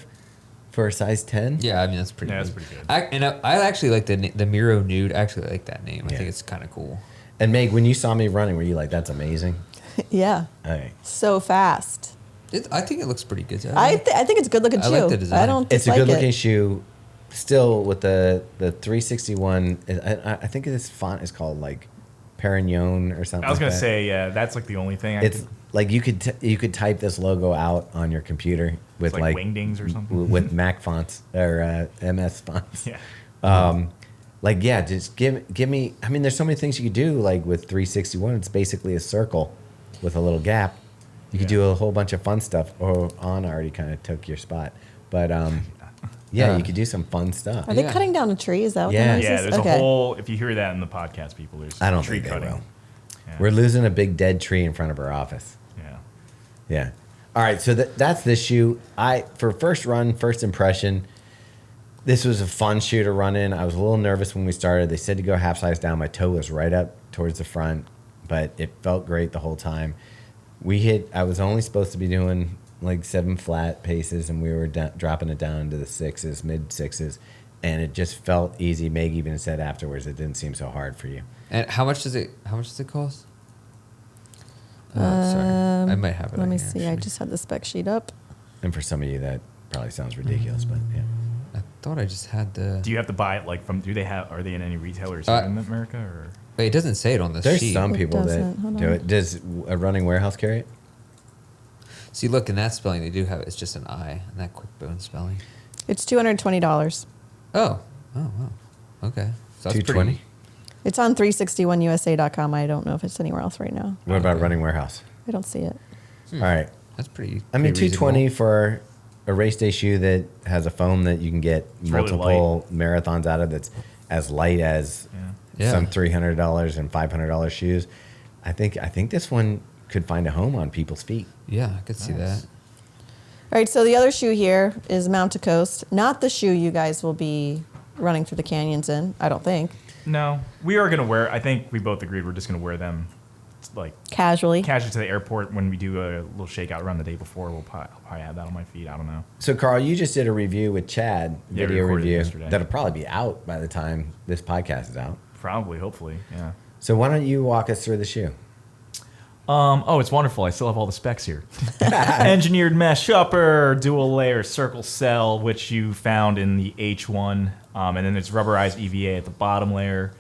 for a size 10. Yeah, I mean that's pretty. Yeah, that's good. pretty good. I actually like the Miro Nude. I actually like that name. I Yeah. think it's kind of cool. And Meg, when you saw me running, were you like, that's amazing? Yeah. All right. So fast. I think it looks pretty good. I think it's a good looking I shoe. like the design. I don't It's a dislike good looking it. shoe. Still with the 361, I think this font is called like Perignon or something. I was like gonna that. say, yeah, that's like the only thing I It's could, like you could type this logo out on your computer with it's like wingdings or something. with Mac fonts or MS fonts. Yeah. Like yeah, just give me. I mean, there's so many things you could do. Like with 361, it's basically a circle with a little gap. You could Yeah. do a whole bunch of fun stuff. Oh, On already kind of took your spot, but yeah, you could do some fun stuff. Are they Yeah. cutting down a tree? Is that what Yeah. the noise Yeah, is? there's Okay. a whole. If you hear that in the podcast, people, there's I don't tree think they cutting. will. Yeah. We're losing a big dead tree in front of our office. Yeah. Yeah. All right. So that's this shoe. For first run, first impression, this was a fun shoe to run in. I was a little nervous when we started. They said to go half size down. My toe was right up towards the front, but it felt great the whole time. I was only supposed to be doing like 7 flat paces, and we were dropping it down into the 6s, mid 6s, and it just felt easy. Meg even said afterwards it didn't seem so hard for you. And how much does it cost? Sorry, I might have it. Let on me here, see. I actually. just had the spec sheet up. And for some of you, that probably sounds ridiculous, but yeah. I thought I just had the. Do you have to buy it like from? Are they in any retailers here in America or? Wait, it doesn't say it on the There's sheet. some It people doesn't. that Hold do on. it. Does a running warehouse carry it? See, look, in that spelling, they do have it's just an I in that Quickbone spelling. It's $220. Oh, wow. Okay. So that's $220? pretty. It's on 361usa.com. I don't know if it's anywhere else right now. What about Okay. running warehouse? I don't see it. All right. That's pretty. I mean, pretty 220 reasonable. for a race day shoe that has a foam that you can get It's really multiple marathons out of, that's as light as Yeah. some $300 and $500 shoes. I think this one could find a home on people's feet. Yeah, I could see that. All right, so the other shoe here is Mount to Coast. Not the shoe you guys will be running through the canyons in, I don't think. No, we are gonna wear. I think we both agreed we're just gonna wear them, like Casually. casually to the airport when we do a little shakeout run the day before. I'll probably have that on my feet. I don't know. So, Carl, you just did a review with Chad, Yeah, we video recorded it review. yesterday. That'll probably be out by the time this podcast is out. Probably, hopefully, yeah. So why don't you walk us through the shoe? Oh, it's wonderful. I still have all the specs here. Engineered mesh upper, dual layer circle cell, which you found in the H1. And then there's rubberized EVA at the bottom layer.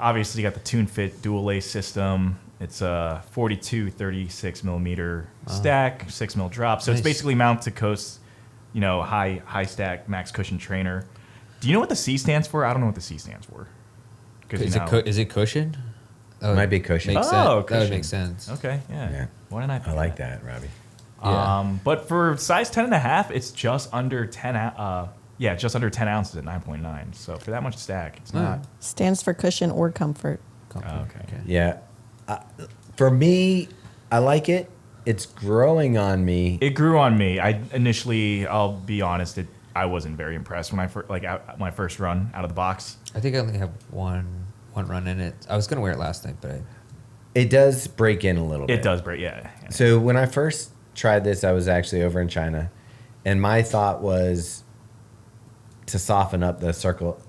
Obviously, you got the Tune Fit dual lace system. It's a 42, 36 millimeter stack, 6 mil drop. So Nice. it's basically Mount to Coast, high stack, max cushion trainer. Do you know what the C stands for? I don't know what the C stands for. 'Cause, Is it cushion? Oh, Might be cushion. Makes Oh, sense. That would cushion. make sense. Okay, yeah. Yeah. Why didn't I I think like that? that, Robbie. Yeah. But for size 10 and a half, it's just under 10 just under 10 ounces at 9.9. So for that much stack, it's not. Stands for cushion or comfort. Okay. Yeah. For me, I like it. It's growing on me. It grew on me. I'll be honest, I wasn't very impressed when my first run out of the box. I think I only have one run in it. I was gonna wear it last night, but It does break in a little bit. It does break, yeah. So when I first tried this, I was actually over in China, and my thought was to soften up the circle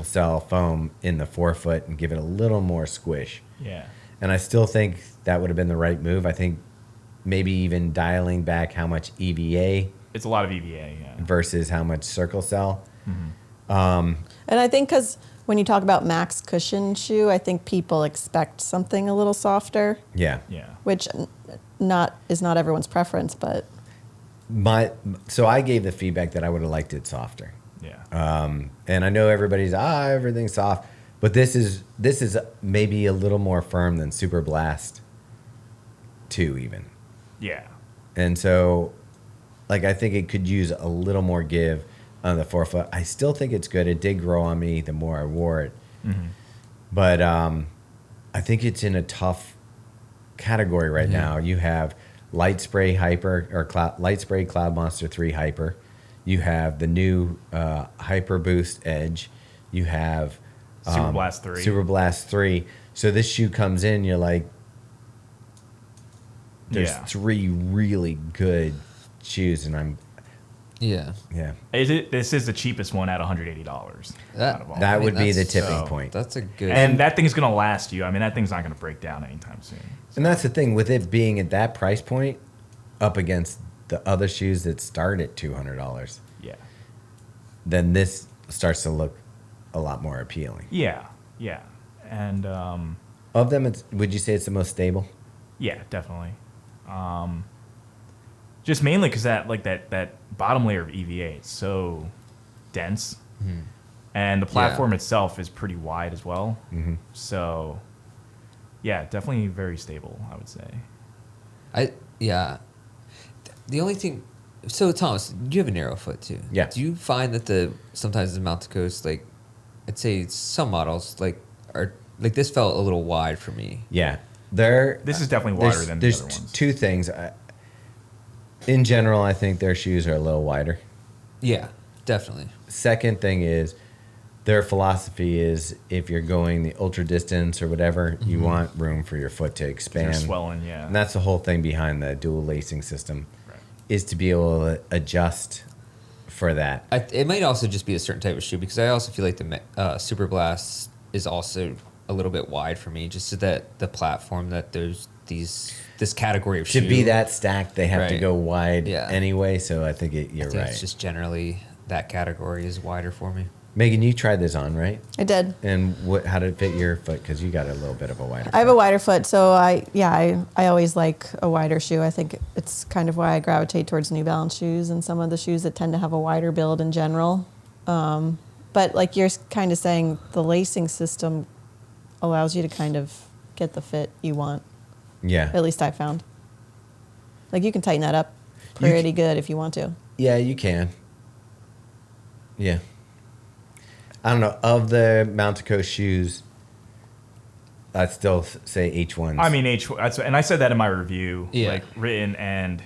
cell foam in the forefoot and give it a little more squish. Yeah. And I still think that would have been the right move. I think maybe even dialing back how much EVA It's a lot of EVA, yeah. versus how much circle cell. And I think because when you talk about max cushion shoe, I think people expect something a little softer, Yeah. Yeah. which is not everyone's preference, but So I gave the feedback that I would have liked it softer. Yeah. And I know everybody's everything's soft, but this is maybe a little more firm than Super Blast 2 even. Yeah. And so, I think it could use a little more give on the forefoot. I still think it's good. It did grow on me the more I wore it. But I think it's in a tough category right now. You have Light Spray Light Spray Cloud Monster 3 Hyper. You have the new Hyper Boost Edge. You have Super Blast 3. Super Blast 3. So this shoe comes in, you're like, there's Yeah. 3 really good shoes, and yeah. This is the cheapest one at $180. out of all. That would be the that's- tipping so- point. That's a good. And that thing's going to last you. I mean, that thing's not going to break down anytime soon. And that's the thing with it being at that price point, up against the other shoes that start at $200. Yeah. Then this starts to look a lot more appealing. Yeah. Yeah. And Of them, would you say it's the most stable? yeah, definitely. Just mainly because that bottom layer of EVA is so dense, and the platform itself is pretty wide as well. So, yeah, definitely very stable, I would say. The only thing. So Thomas, you have a narrow foot too. Yeah. Do you find that sometimes the Mount to Coast, I'd say some models are this felt a little wide for me. Yeah. This is definitely wider than the there's other ones. two things. In general, I think their shoes are a little wider. Yeah, definitely. Second thing is their philosophy is if you're going the ultra distance or whatever, you want room for your foot to expand. You're swelling, yeah. And that's the whole thing behind the dual lacing system, Right. is to be able to adjust for that. It might also just be a certain type of shoe because I also feel like the Super Blast is also a little bit wide for me, just so that the platform that there's this category of To shoe. be that stacked, they have to Right. go wide Yeah. anyway. So I think you're I think right. It's just generally that category is wider for me. Megan, you tried this on, right? I did. And how did it fit your foot? Because you got a little bit of a wider. I have a wider foot, so I always like a wider shoe. I think it's kind of why I gravitate towards New Balance shoes and some of the shoes that tend to have a wider build in general. But like you're kind of saying, the lacing system allows you to kind of get the fit you want. Yeah. At least I found. Like you can tighten that up You pretty good if you want to. Yeah, you can. Yeah. I don't know. Of the Mountain Coast shoes, I'd still say H1s. I mean, and I said that in my review, Yeah. like written and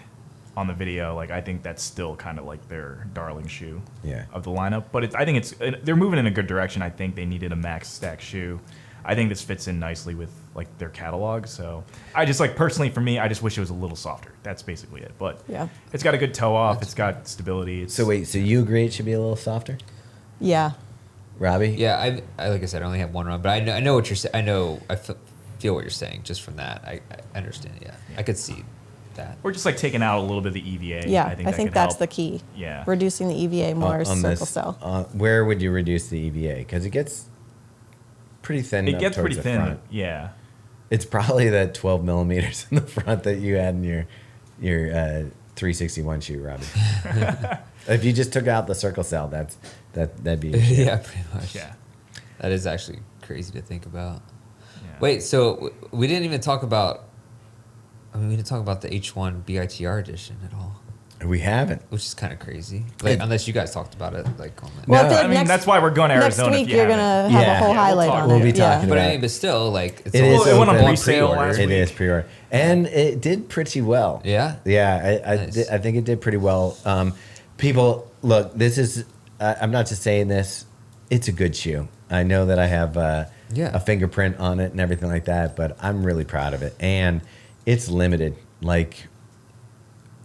on the video. Like, I think that's still kind of like their darling shoe Yeah. of the lineup. But I think they're moving in a good direction. I think they needed a max stack shoe. I think this fits in nicely with like their catalog. So I just like personally for me, I just wish it was a little softer. That's basically it. But Yeah. it's got a good toe off. It's got stability. So wait, so you agree it should be a little softer? Yeah. Robbie? Yeah, I like I said, I only have one run, but I know what you're saying. I feel what you're saying just from that. I understand. Yeah, I could see that. We're just like taking out a little bit of the EVA. Yeah, I think, I think could that's help. the key. Yeah. Reducing the EVA more On circle this, cell. where would you reduce the EVA? Because it gets pretty thin. It up gets towards pretty the thin. front. Yeah. It's probably that 12 millimeters in the front that you had in your 361 shoe, Robbie. If you just took out the circle cell, that'd be a shoe. Yeah, pretty much. Yeah. That is actually crazy to think about. Yeah. Wait, so we didn't even talk about. I mean, we didn't talk about the H1 BITR edition at all, We haven't. which is kind of crazy. Like, unless you guys talked about it, like on that. Well, No. I feel like I mean, that's why we're going to next Arizona. week if you you're haven't. gonna have Yeah. a whole Yeah, we'll highlight talk. on We'll it. be talking But about I mean, but still, like it's It is all it went on open. pre-sale last It week. is pre-order, and it did pretty well. Yeah? Yeah. Nice. I think it did pretty well. People, look, this is. I'm not just saying this. It's a good shoe. I know that I have Yeah. a fingerprint on it and everything like that, but I'm really proud of it, and it's limited. Like,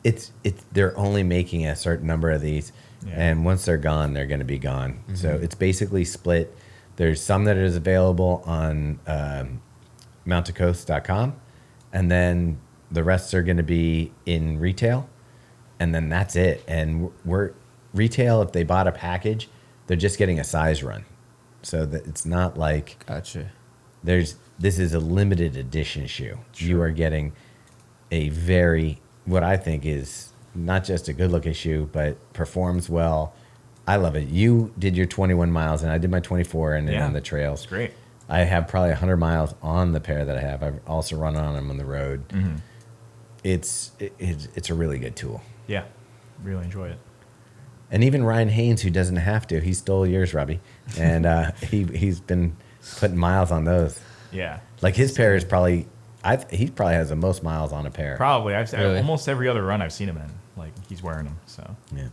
it's they're only making a certain number of these, Yeah. and once they're gone, they're going to be gone. So it's basically split. There's some that is available on mountaincoast.com, and then the rest are going to be in retail, and then that's it. And we're retail, if they bought a package, they're just getting a size run, so that it's not like Gotcha. this is a limited edition shoe. You are getting a very, what I think is not just a good looking shoe, but performs well. I love it. You did your 21 miles and I did my 24 and then Yeah. on the trails. It's great. I have probably 100 miles on the pair that I have. I've also run on them on the road. Mm-hmm. It's a really good tool. Yeah. Really enjoy it. And even Ryan Haynes, who doesn't have to, he stole yours, Robbie. And he's been putting miles on those. Yeah. Like his pair is probably, he probably has the most miles on a pair. Probably. Really? Almost every other run I've seen him in. Like, he's wearing them. So Yeah.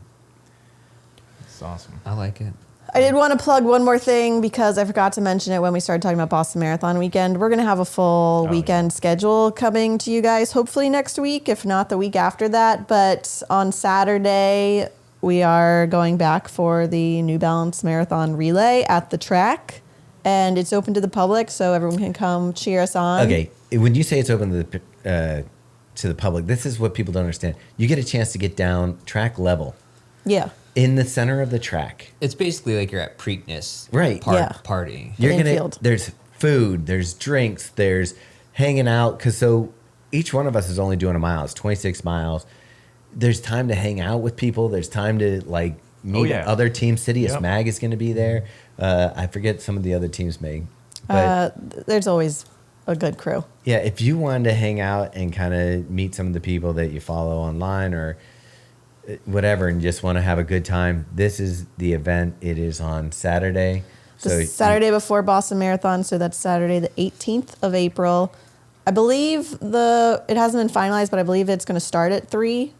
it's awesome. I like it. I did want to plug one more thing because I forgot to mention it when we started talking about Boston Marathon weekend. We're going to have a full weekend schedule coming to you guys, hopefully next week, if not the week after that. But on Saturday, we are going back for the New Balance Marathon Relay at the track. And it's open to the public, so everyone can come cheer us on. Okay, when you say it's open to the public, this is what people don't understand. You get a chance to get down track level Yeah. in the center of the track. It's basically like you're at Preakness, Right. Yeah. partying. You're gonna. Infield. There's food. There's drinks. There's hanging out. Cause so each one of us is only doing a mile. It's 26 miles. There's time to hang out with people. There's time to like meet yeah. other teams. Citius Yep. Mag is going to be there. I forget some of the other teams, Meg. But There's always a good crew. yeah, if you wanted to hang out and kind of meet some of the people that you follow online or whatever and just want to have a good time, this is the event. It is on Saturday. The Saturday before Boston Marathon, so that's Saturday the 18th of April. I believe it hasn't been finalized, but I believe it's going to start at 3.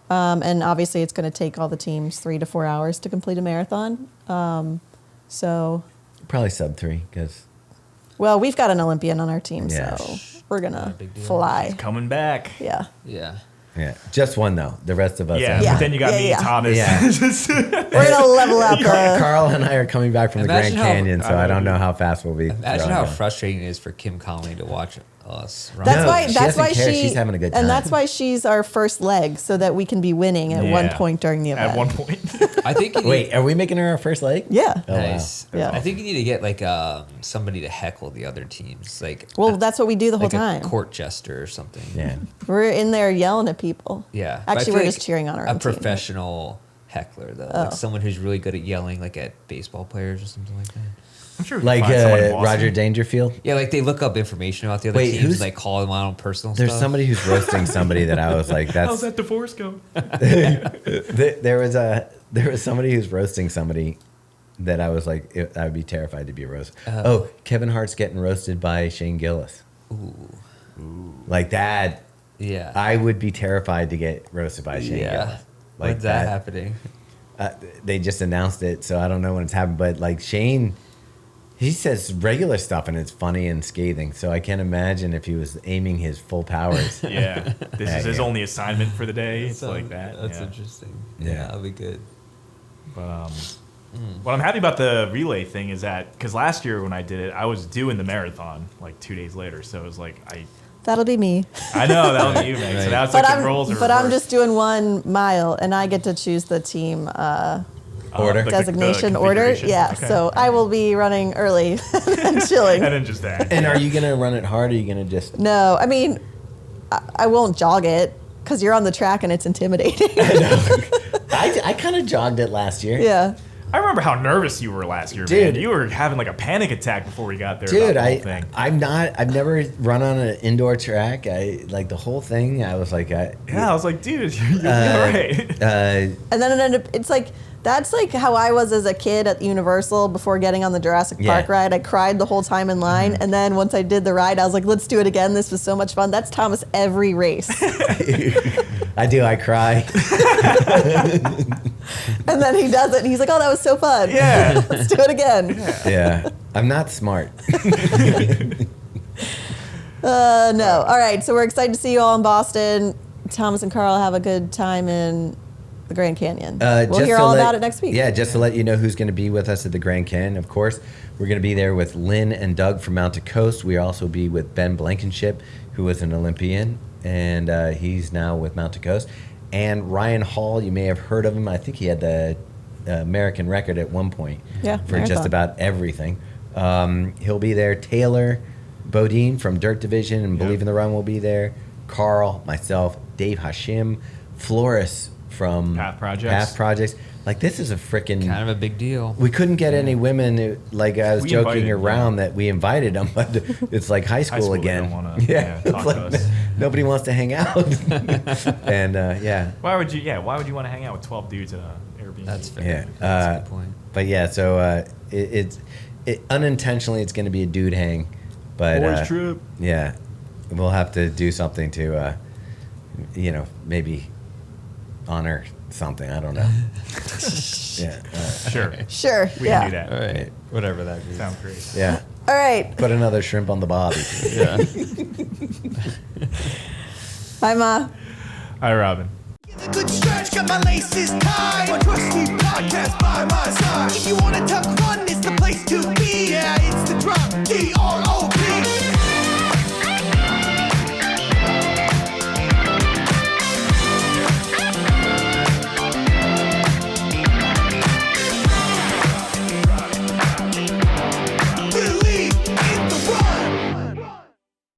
And obviously it's going to take all the teams 3 to 4 hours to complete a marathon. So Probably sub 3 because Well, we've got an Olympian on our team, Yeah. so we're gonna big deal. fly. Coming back. Yeah. Yeah. just one though. The rest of us. Yeah, Yeah. but then you got Yeah, me, yeah. Thomas. Yeah. We're gonna level out the. Carl and I are coming back from the Grand Imagine how- Canyon, so I don't know how fast we'll be. Imagine throwing how them. frustrating it is for Kim Conley to watch us run. That's No, why. she That's doesn't why care. she. She's having a good And time. that's why she's our first leg, so that we can be winning at one Yeah. point during the event. At one point. I think you need, Wait, are we making her our first leg? Yeah. Oh, wow. nice. Yeah. I think you need to get like somebody to heckle the other teams, like Well, that's what we do the whole like a time. court jester or something. Yeah. We're in there yelling at people. Yeah. But I Actually, feel we're like just cheering on our a own team. professional heckler though, Oh. like someone who's really good at yelling, like at baseball players or something like that. I'm sure we can Like find someone in Boston. Roger Dangerfield. Yeah, like they look up information about the other Wait, teams, who's- like call them out on personal There's stuff. somebody who's roasting somebody that I was like, How's that's. that divorce go? There was somebody who's roasting somebody that I was like, I would be terrified to be roasted. Oh, Kevin Hart's getting roasted by Shane Gillis. Like that, Yeah. I would be terrified to get roasted by Shane yeah. Gillis. When's that happening? They just announced it, so I don't know when it's happened. But like Shane, he says regular stuff and it's funny and scathing. So I can't imagine if he was aiming his full powers. Yeah. This is his Yeah. only assignment for the day. It's like that. That's yeah. interesting. Yeah. Yeah, that'll be good. But what I'm happy about the relay thing is that because last year when I did it, I was doing the marathon like 2 days later. So it was like That'll be me. I know that was you, man. So now it's But like the roles are I'm reversed. just doing 1 mile, and I get to choose the team Order? The designation order. configuration. Yeah. Okay. So I will be running early and chilling. And then just that. And are you gonna run it hard? Or are you gonna just? No, I mean, I won't jog it because you're on the track and it's intimidating. I kind of jogged it last year. Yeah. I remember how nervous you were last year, Dude. man. You were having like a panic attack before we got there. Dude, about the whole thing. I've never run on an indoor track. Like the whole thing. I was like, Yeah, I was like, dude, you're all right. And then it ended up, it's like, that's like how I was as a kid at Universal before getting on the Jurassic Park Yeah. ride. I cried the whole time in line. Mm-hmm. And then once I did the ride, I was like, let's do it again. This was so much fun. That's Thomas every race. I do. I cry. And then he does it and he's like, oh, that was so fun. Yeah. Let's do it again. Yeah, I'm not smart. No. All right. So we're excited to see you all in Boston. Thomas and Carl have a good time in the Grand Canyon. We'll Just hear to all let- about it next week. Yeah, just to let you know who's going to be with us at the Grand Canyon. Of course, we're going to be there with Lynn and Doug from Mount to Coast. We also be with Ben Blankenship, who was an Olympian, and he's now with Mount to Coast. And Ryan Hall, you may have heard of him. I think he had the American record at one point Yeah, for just marathon. about everything. He'll be there. Taylor Bodine from Dirt Division and Believe in the Run will be there. Carl, myself, Dave Hashim, Flores from Path Projects. Path Projects. Like, this is a freaking... Kind of a big deal. We couldn't get any women. Like, I was We joking invited, around that we invited them, but it's like high school, school, they again. don't wanna, yeah, talk it's like to us. nobody wants to hang out. And yeah, Why would you? Yeah, why would you want to hang out with 12 dudes at an Airbnb? That's fair. yeah. That's a good point. But yeah, so it's unintentionally it's going to be a dude hang, but Boys trip. yeah, we'll have to do something to, maybe honor something. I don't know. Yeah. Sure. Sure. We yeah. can do that. All right. Whatever that means. Sounds great. Yeah. All right. Put another shrimp on the bobby. Yeah. Hi, Ma. Hi, Robin. Get a good stretch, got my laces tied. My trusty podcast by my side. If you wanna